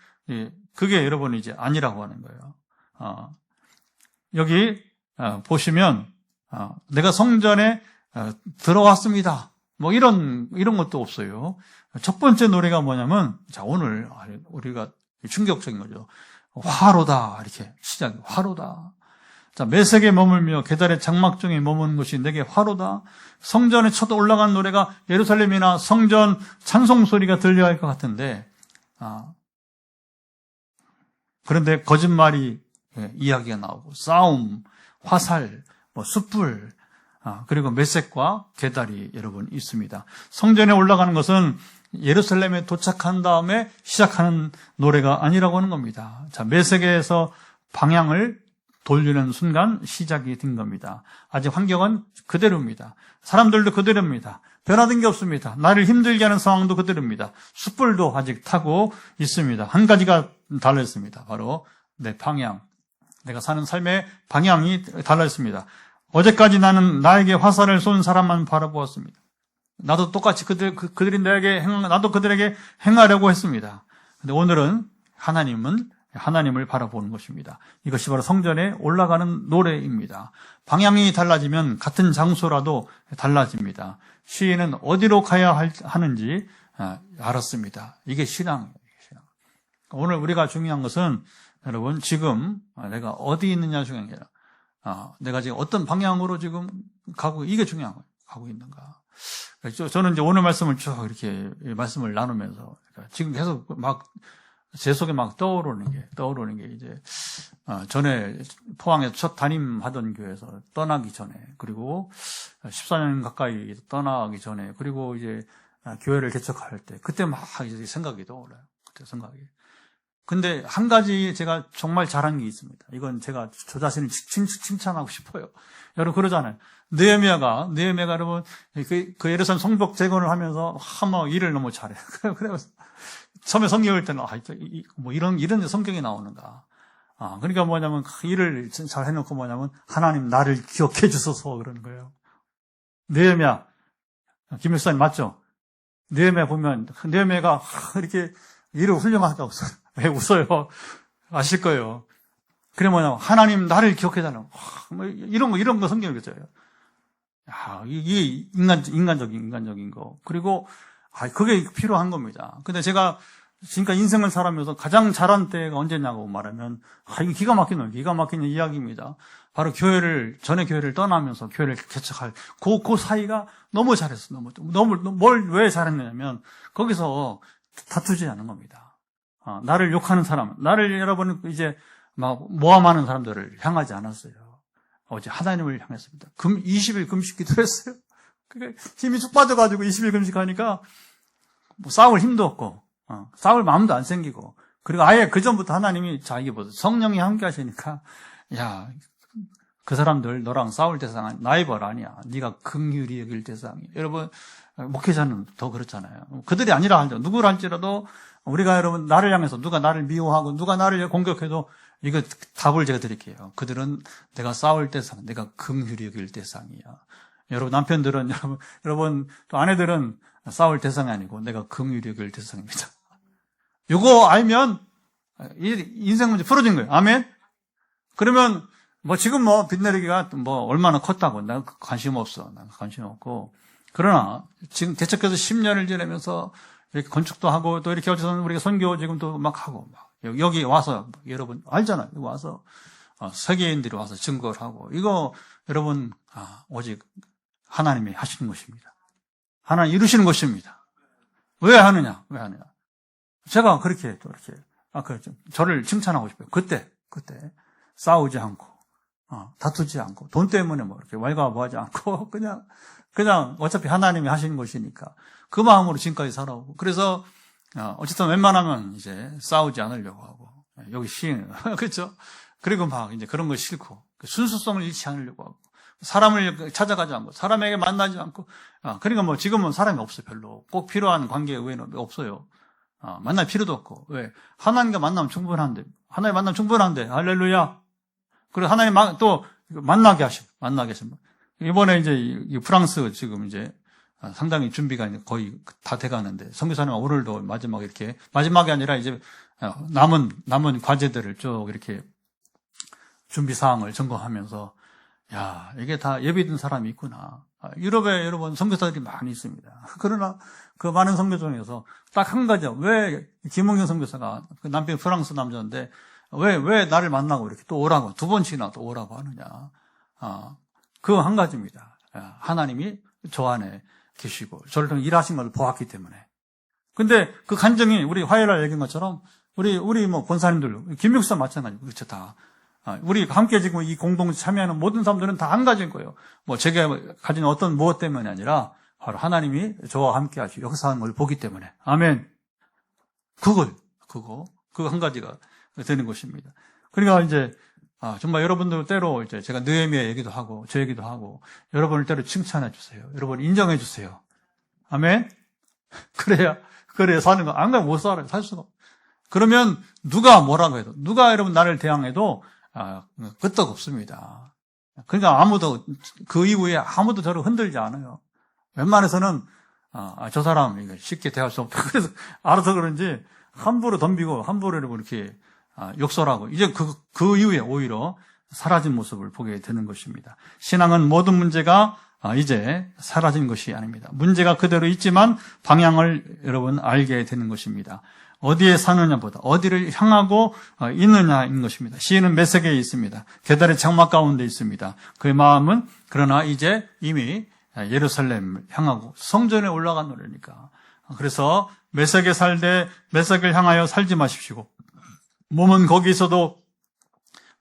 그게 여러분 이제 아니라고 하는 거예요. 여기 보시면 내가 성전에 들어왔습니다. 이런 것도 없어요. 첫 번째 노래가 뭐냐면, 자, 오늘 우리가 충격적인 거죠. 화로다, 이렇게 시작. 화로다. 자, 매색에 머물며 계달의 장막 중에 머무는 것이 내게 화로다. 성전에 첫 올라간 노래가 예루살렘이나 성전 찬송 소리가 들려야 할 것 같은데, 그런데 거짓말이 이야기가 나오고, 싸움, 화살, 숯불, 그리고 매색과 계달이 여러분 있습니다. 성전에 올라가는 것은 예루살렘에 도착한 다음에 시작하는 노래가 아니라고 하는 겁니다. 자, 매색에서 방향을 돌리는 순간 시작이 된 겁니다. 아직 환경은 그대로입니다. 사람들도 그대로입니다. 변화된 게 없습니다. 나를 힘들게 하는 상황도 그대로입니다. 숯불도 아직 타고 있습니다. 한 가지가 달라졌습니다. 바로 내 방향. 내가 사는 삶의 방향이 달라졌습니다. 어제까지 나는 나에게 화살을 쏜 사람만 바라보았습니다. 나도 똑같이 그들이 나도 그들에게 행하려고 했습니다. 근데 오늘은 하나님은 하나님을 바라보는 것입니다. 이것이 바로 성전에 올라가는 노래입니다. 방향이 달라지면 같은 장소라도 달라집니다. 시인은 어디로 가야 하는지 알았습니다. 이게 신앙이에요. 오늘 우리가 중요한 것은 여러분 지금 내가 어디 있느냐 중요한 게 아니라 내가 지금 어떤 방향으로 지금 이게 중요한 거예요. 가고 있는가. 저는 이제 오늘 말씀을 쭉 이렇게 말씀을 나누면서 지금 계속 제 속에 떠오르는 게 이제 전에 포항에서 첫 담임하던 교회에서 떠나기 전에, 그리고 14년 가까이 떠나기 전에, 그리고 이제 교회를 개척할 때 그때 이제 생각이 떠올라요. 그때 생각이. 근데 한 가지 제가 정말 잘한 게 있습니다. 이건 제가 저 자신을 칭찬하고 싶어요. 여러분 그러잖아요. 느헤미야가 여러분 그 예루살렘 성벽 재건을 하면서 일을 너무 잘해. 그래서 처음에 성경 읽을 때는 이런 성경이 나오는가. 그러니까 뭐냐면 일을 잘 해놓고 뭐냐면 하나님 나를 기억해 주소서 그러는 거예요. 느헤미야, 김 목사님 맞죠? 느헤미야 보면 느헤미야가 이렇게 일을 훌륭하게 하고 있어요. 왜 웃어요? 아실 거예요. 그래 뭐냐면 하나님 나를 기억해 달라고. 이런 거 성경을 읽어요. 이게 인간적인 거. 그리고 그게 필요한 겁니다. 근데 제가 지금까지 인생을 살아면서 가장 잘한 때가 언제냐고 말하면 이게 기가 막히는 이야기입니다. 바로 전에 교회를 떠나면서 교회를 개척할 그 사이가 너무 잘했어. 뭘 왜 잘했냐면 거기서 다투지 않은 겁니다. 나를 욕하는 사람, 나를 여러분 이제 모함하는 사람들을 향하지 않았어요. 어제 하나님을 향했습니다. 20일 금식 기도했어요. 그게 힘이 쭉 빠져가지고 20일 금식하니까 싸울 힘도 없고, 싸울 마음도 안 생기고, 그리고 아예 그 전부터 하나님이 이게 성령이 함께 하시니까, 그 사람들 너랑 싸울 대상은 라이벌 아니야. 네가 긍휼히 여길 대상이야. 여러분 목회자는 더 그렇잖아요. 그들이 아니라 할지라도 누구를 할지라도 우리가 여러분 나를 향해서 누가 나를 미워하고 누가 나를 공격해도 이거 답을 제가 드릴게요. 그들은 내가 싸울 대상, 내가 긍휼히 여길 대상이야. 여러분 남편들은 여러분 또 아내들은 싸울 대상이 아니고 내가 긍휼히 여길 대상입니다. 이거 알면 인생 문제 풀어진 거예요. 아멘. 그러면 지금 빚내리기가 얼마나 컸다고 난 관심 없어. 난 관심 없고. 그러나 지금 대척해서 10년을 지내면서 이렇게 건축도 하고 또 이렇게 어디서 우리가 선교 지금 또 하고 여기 와서 여러분 알잖아요. 여기 와서 세계인들이 와서 증거를 하고 이거 여러분 오직 하나님이 하시는 것입니다. 하나님 이루시는 것입니다. 왜 하느냐? 제가 그렇게 또 이렇게 저를 칭찬하고 싶어요. 그때 싸우지 않고 다투지 않고 돈 때문에 이렇게 왈가왈부하지 않고 그냥 어차피 하나님이 하시는 것이니까 그 마음으로 지금까지 살아오고 그래서 어쨌든 웬만하면 이제 싸우지 않으려고 하고 여기 시인 그렇죠? 그리고 이제 그런 거 싫고 순수성을 잃지 않으려고 하고 사람을 찾아가지 않고 사람에게 만나지 않고 그러니까 지금은 사람이 없어요. 별로 꼭 필요한 관계 외에는 없어요. 만날 필요도 없고 왜 하나님과 만나면 충분한데 할렐루야. 그리고 하나님 또 만나게 하신 이번에 이제 프랑스 지금 이제 상당히 준비가 거의 다 돼가는데 선교사님 오늘도 마지막이 아니라 이제 남은 과제들을 쭉 이렇게 준비 사항을 점검하면서 이게 다 예비된 사람이 있구나. 유럽에 여러분 선교사들이 많이 있습니다. 그러나 그 많은 선교 중에서 딱 한 가지요. 왜 김홍경 선교사가 남편 프랑스 남자인데 왜 나를 만나고 이렇게 또 오라고 두 번씩이나 또 오라고 하느냐. 그거 한 가지입니다. 하나님이 저 안에 계시고 저를 통해 일하신 것을 보았기 때문에. 근데 그 간정이 우리 화요일날 얘기한 것처럼 우리 권사님들 김육사 마찬가지고 그렇죠 다. 우리 함께 지금 이 공동체 참여하는 모든 사람들은 다 한 가지인 거예요. 제가 가진 어떤 무엇 때문이 아니라 바로 하나님이 저와 함께 하시고 역사하는 걸 보기 때문에. 아멘. 그거 한 가지가 되는 것입니다. 그러니까 이제 정말 여러분들 때로 이제 제가 느헤미야 얘기도 하고 저 얘기도 하고 여러분을 때로 칭찬해 주세요. 여러분 인정해 주세요. 아멘. 그래야 사는 거. 안 가면 못 살아요. 살 수가 없어. 그러면 누가 뭐라고 해도 누가 여러분 나를 대항해도 끄떡 없습니다. 그러니까 그 이후에 아무도 저를 흔들지 않아요. 웬만해서는 저 사람 쉽게 대할 수 없다. 그래서 알아서 그런지 함부로 덤비고 함부로 이렇게 욕설하고 이제 그 이후에 오히려 사라진 모습을 보게 되는 것입니다. 신앙은 모든 문제가 이제 사라진 것이 아닙니다. 문제가 그대로 있지만 방향을 여러분 알게 되는 것입니다. 어디에 사느냐보다 어디를 향하고 있느냐인 것입니다. 시인은 메섹에 있습니다. 계달의 장막 가운데 있습니다. 그의 마음은 그러나 이제 이미 예루살렘을 향하고 성전에 올라간 노래니까. 그래서 메섹에 살되 메섹을 향하여 살지 마십시오. 몸은 거기 있어도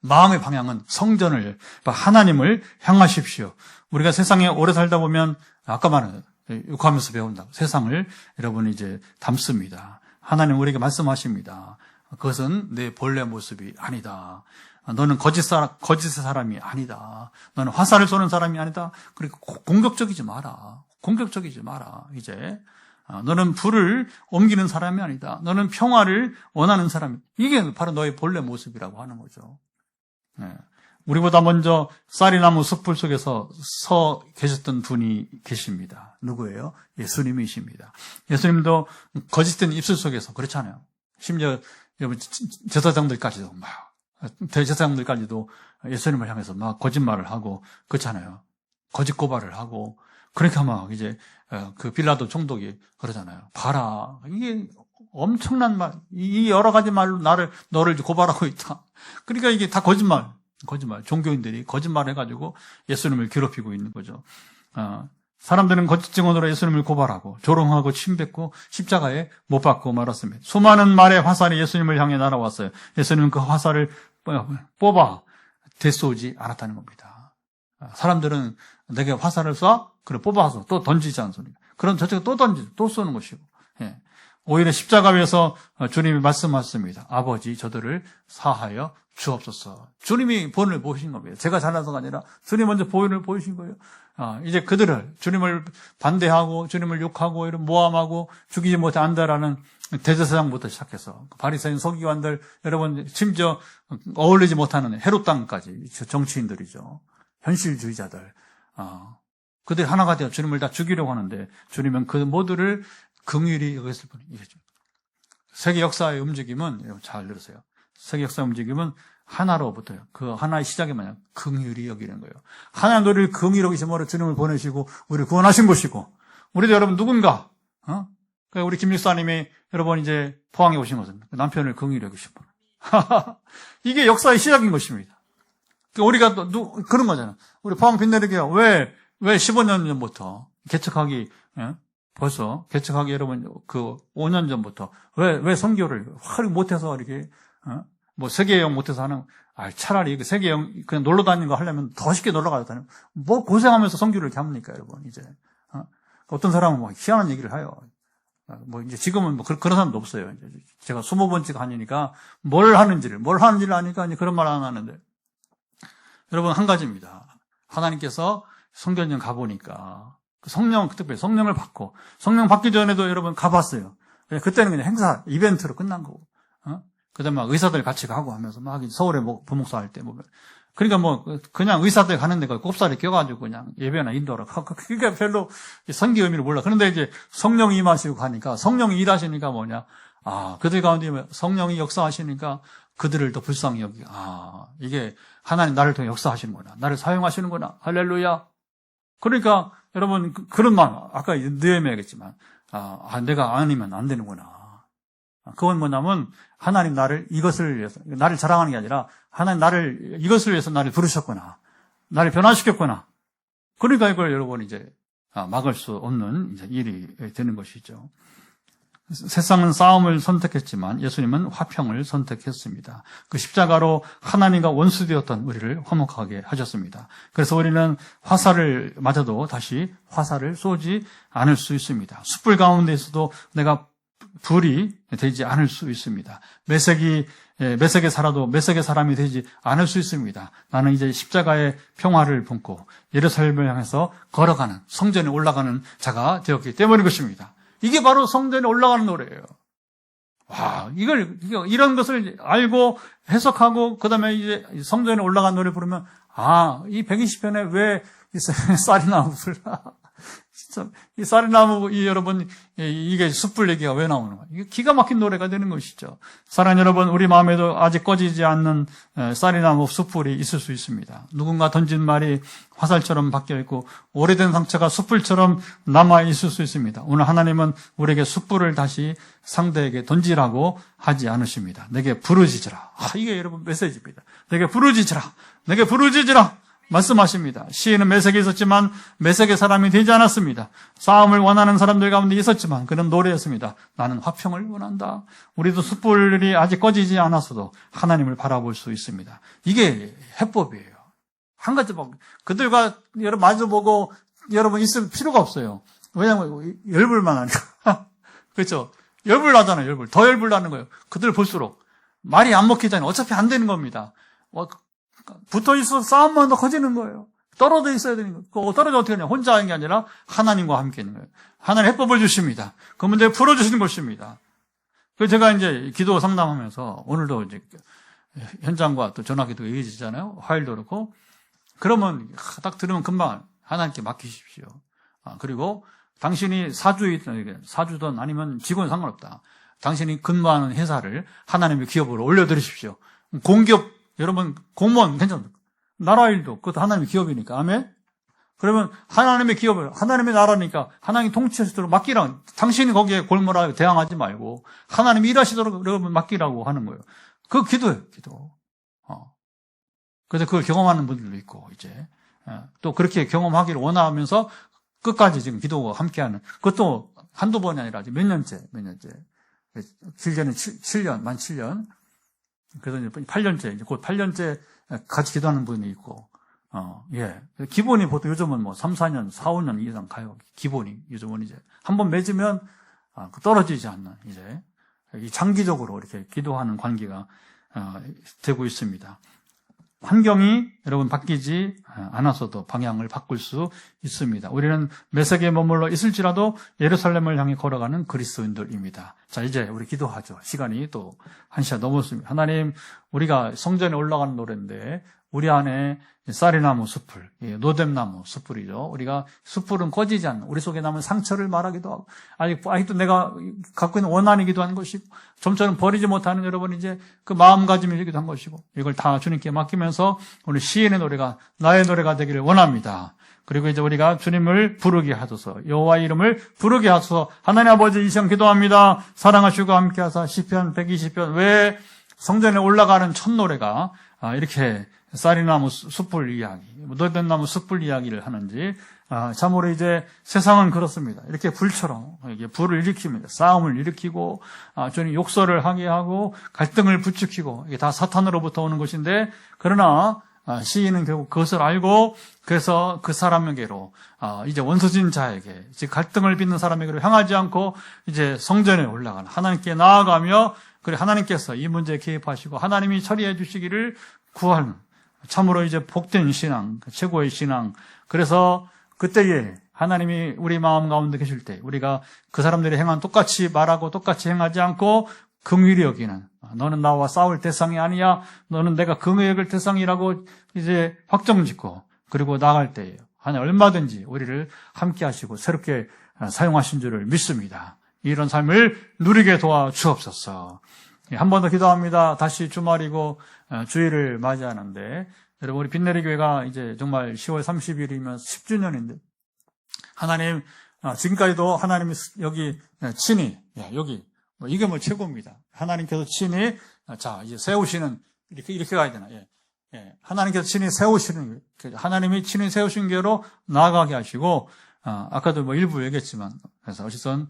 마음의 방향은 성전을, 하나님을 향하십시오. 우리가 세상에 오래 살다 보면 아까 말한 욕하면서 배운다. 세상을 여러분 이제 담습니다. 하나님 우리에게 말씀하십니다. 그것은 내 본래 모습이 아니다. 너는 거짓의 사람이 아니다. 너는 화살을 쏘는 사람이 아니다. 그러니까 공격적이지 마라. 공격적이지 마라. 이제 너는 불을 옮기는 사람이 아니다. 너는 평화를 원하는 사람이. 이게 바로 너의 본래 모습이라고 하는 거죠. 네. 우리보다 먼저 쌀이나무 숯불 속에서 서 계셨던 분이 계십니다. 누구예요? 예수님이십니다. 예수님도 거짓된 입술 속에서 그렇잖아요. 심지어 여러분 제사장들까지도 대제사장들까지도 예수님을 향해서 막 거짓말을 하고 그렇잖아요. 거짓 고발을 하고 그렇게 막 이제 그 빌라도 총독이 그러잖아요. 봐라, 이게 엄청난 말, 이 여러 가지 말로 너를 고발하고 있다. 그러니까 이게 다 거짓말. 종교인들이 거짓말 해가지고 예수님을 괴롭히고 있는 거죠. 사람들은 거짓 증언으로 예수님을 고발하고 조롱하고 침뱉고 십자가에 못 박고 말았습니다. 수많은 말의 화살이 예수님을 향해 날아왔어요. 예수님은 그 화살을 뽑아 되쏘지 않았다는 겁니다. 사람들은 내게 화살을 쏴? 그래, 뽑아서 또 던지지 않습니까? 그럼 저쪽에 또 던지고 또 쏘는 것이고. 예. 오히려 십자가 위에서 주님이 말씀하셨습니다. 아버지, 저들을 사하여 주옵소서. 주님이 본을 보이신 겁니다. 제가 잘나서가 아니라 주님 먼저 본을 보이신 거예요. 이제 그들을 주님을 반대하고 주님을 욕하고 이런 모함하고 죽이지 못해 안다라는 대제사장부터 시작해서 바리새인 서기관들, 여러분 심지어 어울리지 못하는 헤롯 땅까지 정치인들이죠. 현실주의자들. 그들이 하나가 되어 주님을 다 죽이려고 하는데 주님은 그 모두를 긍휼히 여겼을 뿐이죠. 세계 역사의 움직임은 잘 들으세요. 세계 역사의 움직임은 하나로부터요. 그 하나의 시작이 뭐냐? 긍휼히 여기는 거예요. 하나님 우리를 긍휼히 여기심으로 주님을 보내시고 우리를 구원하신 것이고, 우리도 여러분 누군가, 우리 김 목사님이 여러분 이제 포항에 오신 것은 남편을 긍휼히 여기신 분. 이게 역사의 시작인 것입니다. 우리가 또 그런 거잖아. 우리 포항 빛내리교회 왜 15년 전부터 개척하기, 벌써 개척하기 여러분 그 5년 전부터 왜 선교를 활 못해서 이렇게 뭐 세계여행 못해서 하는, 차라리 세계여행 그냥 놀러 다니는 거 하려면 더 쉽게 놀러 가다니면 뭐 고생하면서 선교를 이렇게 합니까, 여러분? 이제 어떤 사람은 뭐 희한한 얘기를 해요. 뭐 이제 지금은 뭐 그런 사람도 없어요. 이제 제가 20번째가 아니니까 뭘 하는지를 아니까 이제 그런 말 안 하는데, 여러분 한 가지입니다. 하나님께서 성경전 가보니까 성령, 특별히 성령을 받고, 성령 받기 전에도 여러분 가봤어요. 그때는 그냥 행사, 이벤트로 끝난 거고, 그 다음에 막 의사들 같이 가고 하면서 막 서울에 부목사 할 때 보면. 그러니까 뭐, 그냥 의사들 가는데 꼽살이 껴가지고 그냥 예배나 인도하러 가고, 그러니까 별로 선교 의미를 몰라. 그런데 이제 성령이 임하시고 가니까, 성령이 일하시니까 뭐냐. 그들 가운데 성령이 역사하시니까 그들을 더 불쌍히 여기고, 이게 하나님 나를 통해 역사하시는구나. 나를 사용하시는구나. 할렐루야. 그러니까 여러분 그런 마음, 아까 느헤미야겠지만 내가 아니면 안 되는구나. 그건 뭐냐면 하나님 나를 이것을 위해서, 나를 자랑하는 게 아니라 하나님 나를 이것을 위해서 나를 부르셨구나. 나를 변화시켰구나. 그러니까 이걸 여러분 이제 막을 수 없는 이제 일이 되는 것이죠. 세상은 싸움을 선택했지만 예수님은 화평을 선택했습니다. 그 십자가로 하나님과 원수되었던 우리를 화목하게 하셨습니다. 그래서 우리는 화살을 맞아도 다시 화살을 쏘지 않을 수 있습니다. 숯불 가운데에서도 내가 불이 되지 않을 수 있습니다. 메섹에 살아도 메섹의 사람이 되지 않을 수 있습니다. 나는 이제 십자가의 평화를 품고 예루살렘을 향해서 걸어가는, 성전에 올라가는 자가 되었기 때문인 것입니다. 이게 바로 성전에 올라가는 노래예요. 와, 이런 것을 알고 해석하고, 그 다음에 이제 성전에 올라가는 노래 부르면, 이 120편에 왜 쌀이나 우슬, 이 쌀이나무, 여러분, 이게 숯불 얘기가 왜 나오는 거예요? 이게 기가 막힌 노래가 되는 것이죠. 사랑하는 여러분, 우리 마음에도 아직 꺼지지 않는 쌀이나무 숯불이 있을 수 있습니다. 누군가 던진 말이 화살처럼 바뀌어 있고, 오래된 상처가 숯불처럼 남아 있을 수 있습니다. 오늘 하나님은 우리에게 숯불을 다시 상대에게 던지라고 하지 않으십니다. 내게 부르짖으라. 이게 여러분 메시지입니다. 내게 부르짖으라. 내게 부르짖으라. 말씀하십니다. 시인은 메색에 있었지만 메색의 사람이 되지 않았습니다. 싸움을 원하는 사람들 가운데 있었지만 그는 노래였습니다. 나는 화평을 원한다. 우리도 숯불이 아직 꺼지지 않았어도 하나님을 바라볼 수 있습니다. 이게 해법이에요. 한 가지 그들과 여러분 마주보고 여러분 있을 필요가 없어요. 왜냐하면 열불만 하니까. 그렇죠? 열불 나잖아요. 열불. 더 열불 나는 거예요. 그들 볼수록 말이 안 먹히잖아요. 어차피 안 되는 겁니다. 붙어 있어 싸움만 더 커지는 거예요. 떨어져 있어야 되는 거예요. 떨어져 어떻게 하냐? 혼자 하는 게 아니라 하나님과 함께 있는 거예요. 하나님 해법을 주십니다. 그 문제를 풀어주시는 것입니다. 그래서 제가 이제 기도 상담하면서 오늘도 이제 현장과 또 전화기도가 이어지잖아요. 화요일도 그렇고. 그러면 딱 들으면 금방 하나님께 맡기십시오. 그리고 당신이 사주든 아니면 직원 상관없다. 당신이 근무하는 회사를 하나님의 기업으로 올려드리십시오. 공기업 여러분 공무원 괜찮습니다. 나라 일도 그것도 하나님의 기업이니까. 아멘. 그러면 하나님의 기업을 하나님의 나라니까 하나님 통치하시도록 맡기라. 당신이 거기에 골몰하게 대항하지 말고 하나님이 일하시도록 여러분 맡기라고 하는 거예요. 그 기도예요. 기도. 그래서 그걸 경험하는 분들도 있고 이제 또 그렇게 경험하기를 원하면서 끝까지 지금 기도가 함께하는 그것도 한두 번이 아니라 몇 년째 길게는 7년 만 7년. 그래서 이제 8년째, 이제 곧 8년째 같이 기도하는 분이 있고, 기본이 보통 요즘은 뭐 3, 4년, 4, 5년 이상 가요. 기본이. 요즘은 이제 한 번 맺으면 떨어지지 않는, 이제, 장기적으로 이렇게 기도하는 관계가 되고 있습니다. 환경이 여러분 바뀌지 않았어도 방향을 바꿀 수 있습니다. 우리는 메섹에 머물러 있을지라도 예루살렘을 향해 걸어가는 그리스도인들입니다. 자, 이제 우리 기도하죠. 시간이 또 1시간 넘었습니다. 하나님, 우리가 성전에 올라가는 노래인데 우리 안에 쌀이나무 숯불, 노뎀나무 숯불이죠. 우리가 숯불은 꺼지지 않는 우리 속에 남은 상처를 말하기도 하고 아직도 내가 갖고 있는 원한이기도 한 것이고 좀처럼 버리지 못하는 여러분 이제 그 마음가짐이기도 한 것이고 이걸 다 주님께 맡기면서 오늘 시인의 노래가 나의 노래가 되기를 원합니다. 그리고 이제 우리가 주님을 부르게 하소서 여호와의 이름을 부르게 하소서 하나님 아버지 이 시간 기도합니다. 사랑하시고 함께하사 시편 120편 왜 성전에 올라가는 첫 노래가 이렇게 쌀이나무 숯불 이야기, 노뎀나무 숯불 이야기를 하는지 참으로 이제 세상은 그렇습니다. 이렇게 불처럼 이게 불을 일으킵니다. 싸움을 일으키고 저는 욕설을 하게 하고 갈등을 부추기고 이게 다 사탄으로부터 오는 것인데 그러나 시인은 결국 그것을 알고 그래서 그 사람에게로 이제 원수진 자에게 즉 갈등을 빚는 사람에게로 향하지 않고 이제 성전에 올라가는 하나님께 나아가며 그리고 하나님께서 이 문제에 개입하시고 하나님이 처리해 주시기를 구하는 참으로 이제 복된 신앙, 최고의 신앙. 그래서 그때에 하나님이 우리 마음 가운데 계실 때 우리가 그 사람들이 행한 똑같이 말하고 똑같이 행하지 않고 긍휼히 여기는 너는 나와 싸울 대상이 아니야. 너는 내가 긍휼히 여길 대상이라고 이제 확정짓고 그리고 나갈 때에 하나님 얼마든지 우리를 함께 하시고 새롭게 사용하신 줄을 믿습니다. 이런 삶을 누리게 도와주옵소서. 한 번 더 기도합니다. 다시 주말이고 주일을 맞이하는데 여러분 우리 빛내리 교회가 이제 정말 10월 30일이면 10주년인데 하나님 지금까지도 하나님이 여기 친히 여기 이게 뭐 최고입니다. 하나님께서 친히 자 이제 세우시는 이렇게 가야 되나? 하나님께서 친히 세우시는 하나님이 친히 세우신 교회로 나아가게 하시고 아까도 뭐 일부 얘기했지만 그래서 어쨌든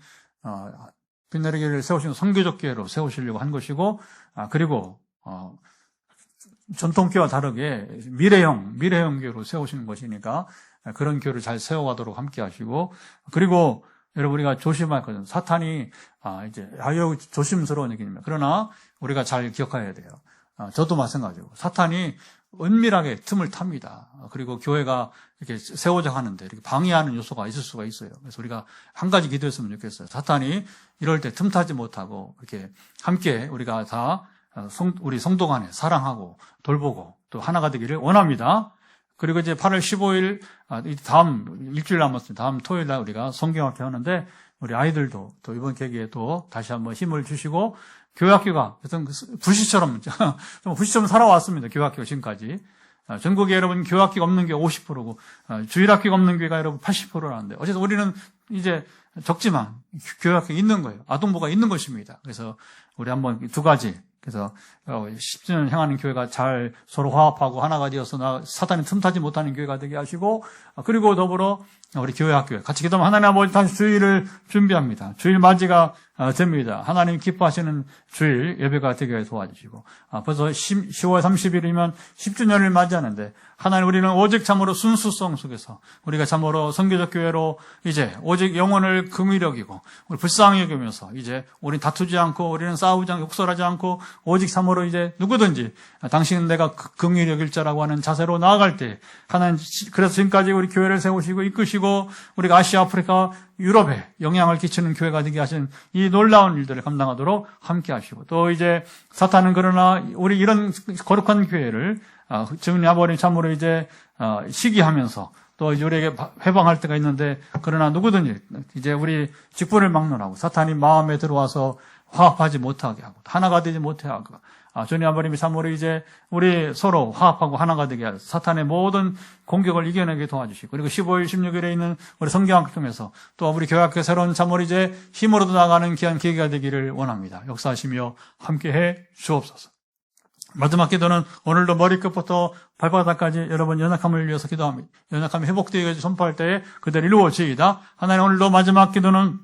빛내리 교회를 세우시는 선교적 교회로 세우시려고 한 것이고 그리고 전통교회와 다르게 미래형 교회로 세우시는 것이니까 그런 교회를 잘 세워가도록 함께 하시고 그리고 여러분 우리가 조심할 것은 사탄이 이제 아유 조심스러운 얘기입니다. 그러나 우리가 잘 기억해야 돼요. 저도 마찬가지고 사탄이 은밀하게 틈을 탑니다. 그리고 교회가 이렇게 세워져 하는데 이렇게 방해하는 요소가 있을 수가 있어요. 그래서 우리가 한 가지 기도했으면 좋겠어요. 사탄이 이럴 때 틈타지 못하고 이렇게 함께 우리가 다 우리 성도 간에 사랑하고 돌보고 또 하나가 되기를 원합니다. 그리고 이제 8월 15일, 다음 일주일 남았습니다. 다음 토요일 날 우리가 성경학회 하는데, 우리 아이들도 또 이번 계기에 또 다시 한번 힘을 주시고, 교회학교가 불시처럼, 좀 불시처럼 살아왔습니다. 교회학교 지금까지. 전국에 여러분 교회학교가 없는 게 50%고, 주일학교가 없는 교회가 여러분 80%라는데, 어쨌든 우리는 이제 적지만 교회학교가 있는 거예요. 아동부가 있는 것입니다. 그래서 우리 한번 두 가지, 그래서 10주년 향하는 교회가 잘 서로 화합하고 하나가 되어서 사단이 틈타지 못하는 교회가 되게 하시고, 그리고 더불어 우리 교회학교에 같이 기도하면 하나님 아버지 다시 주일을 준비합니다. 주일 맞이가 됩니다. 하나님 기뻐하시는 주일 예배가 되게 도와주시고, 벌써 10월 30일이면 10주년을 맞이하는데, 하나님 우리는 오직 참으로 순수성 속에서 우리가 참으로 선교적 교회로 이제 오직 영혼을 긍휼히 여기고 우리 불쌍히 여기면서 이제 우리는 다투지 않고 우리는 싸우지 않고 욕설하지 않고 오직 참으로 이제 누구든지 당신은 내가 긍휼히 여길 자라고 하는 자세로 나아갈 때, 하나님 그래서 지금까지 우리 교회를 세우시고 이끄시고 우리가 아시아, 아프리카, 유럽에 영향을 끼치는 교회가 되게 하신 이 놀라운 일들을 감당하도록 함께 하시고, 또 이제 사탄은 그러나 우리 이런 거룩한 교회를 주님 아버지 참으로 이제 시기하면서 또 이제 우리에게 회방할 때가 있는데, 그러나 누구든지 이제 우리 직분을 막론하고 사탄이 마음에 들어와서 화합하지 못하게 하고 하나가 되지 못하게 하고, 주님 아버님이 참으로 이제 우리 서로 화합하고 하나가 되게 하셔서 사탄의 모든 공격을 이겨내게 도와주시고, 그리고 15일, 16일에 있는 우리 성경학교 통해서 또 우리 교회학교 새로운 참으로 이제 힘으로도 나가는 귀한 계기가 되기를 원합니다. 역사하시며 함께해 주옵소서. 마지막 기도는 오늘도 머리끝부터 발바닥까지 여러분 연약함을 위해서 기도합니다. 연약함이 회복되어 선포할 때에 그대로 이루어지이다. 하나님 오늘도 마지막 기도는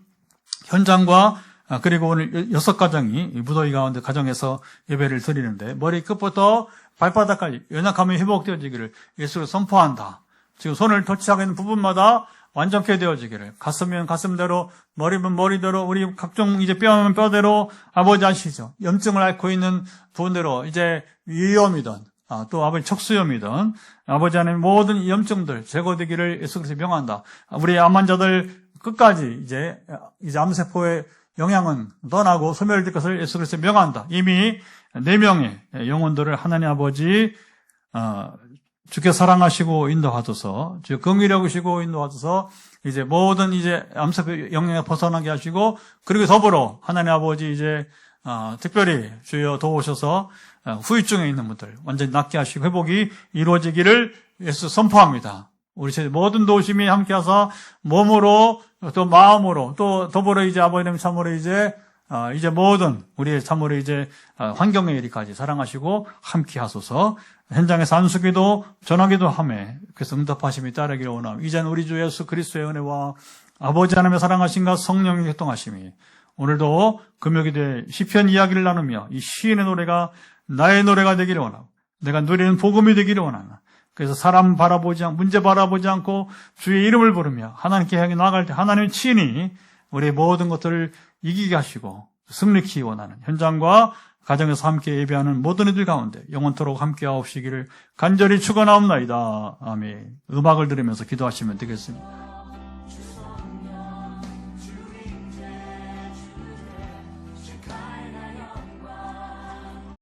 현장과 그리고 오늘 6가정이 무더위 가운데 가정에서 예배를 드리는데 머리끝부터 발바닥까지 연약함이 회복되어지기를 예수로 선포한다. 지금 손을 터치하고 있는 부분마다 완전케 되어지기를, 가슴이면 가슴대로, 머리면 머리대로, 우리 각종 이제 뼈면 뼈대로 아버지 아시죠? 염증을 앓고 있는 부분대로 이제 위염이든 또 아버지 척수염이든 아버지 하나님 모든 염증들 제거되기를 예수 그리스도의 명한다. 우리 암 환자들 끝까지 이제 암세포의 영향은 떠나고 소멸될 것을 예수 그리스도의 명한다. 이미 4명의 영혼들을 하나님 아버지 주께 사랑하시고 인도하소서, 주 긍휼히 여기시고 인도하소서, 이제 모든 이제 암세포 영향에 벗어나게 하시고, 그리고 더불어 하나님 아버지 이제 특별히 주여 도우셔서 후유증에 있는 분들 완전히 낫게 하시고 회복이 이루어지기를 예수 선포합니다. 우리 모든 도우심이 함께하사 몸으로 또 마음으로 또 더불어 이제 아버지님 참으로 이제 모든 우리의 참으로 이제 환경의 일까지 사랑하시고 함께하소서. 현장에서 안수기도 전하기도 하매 그래서 응답하심이 따르기를 원하며, 이제는 우리 주 예수 그리스도의 은혜와 아버지 하나님의 사랑하심과 성령의 교통하심이 오늘도 금요기도에 시편 이야기를 나누며 이 시인의 노래가 나의 노래가 되기를 원하고 내가 누리는 복음이 되기를 원하며, 그래서 사람 바라보지 않고 문제 바라보지 않고 주의 이름을 부르며 하나님께 향해 나아갈 때 하나님 친히 우리의 모든 것들을 이기게 하시고 승리케 원하는 현장과 가정에서 함께 예배하는 모든 이들 가운데 영원토록 함께 하옵시기를 간절히 축원하옵나이다. 아멘. 음악을 들으면서 기도하시면 되겠습니다.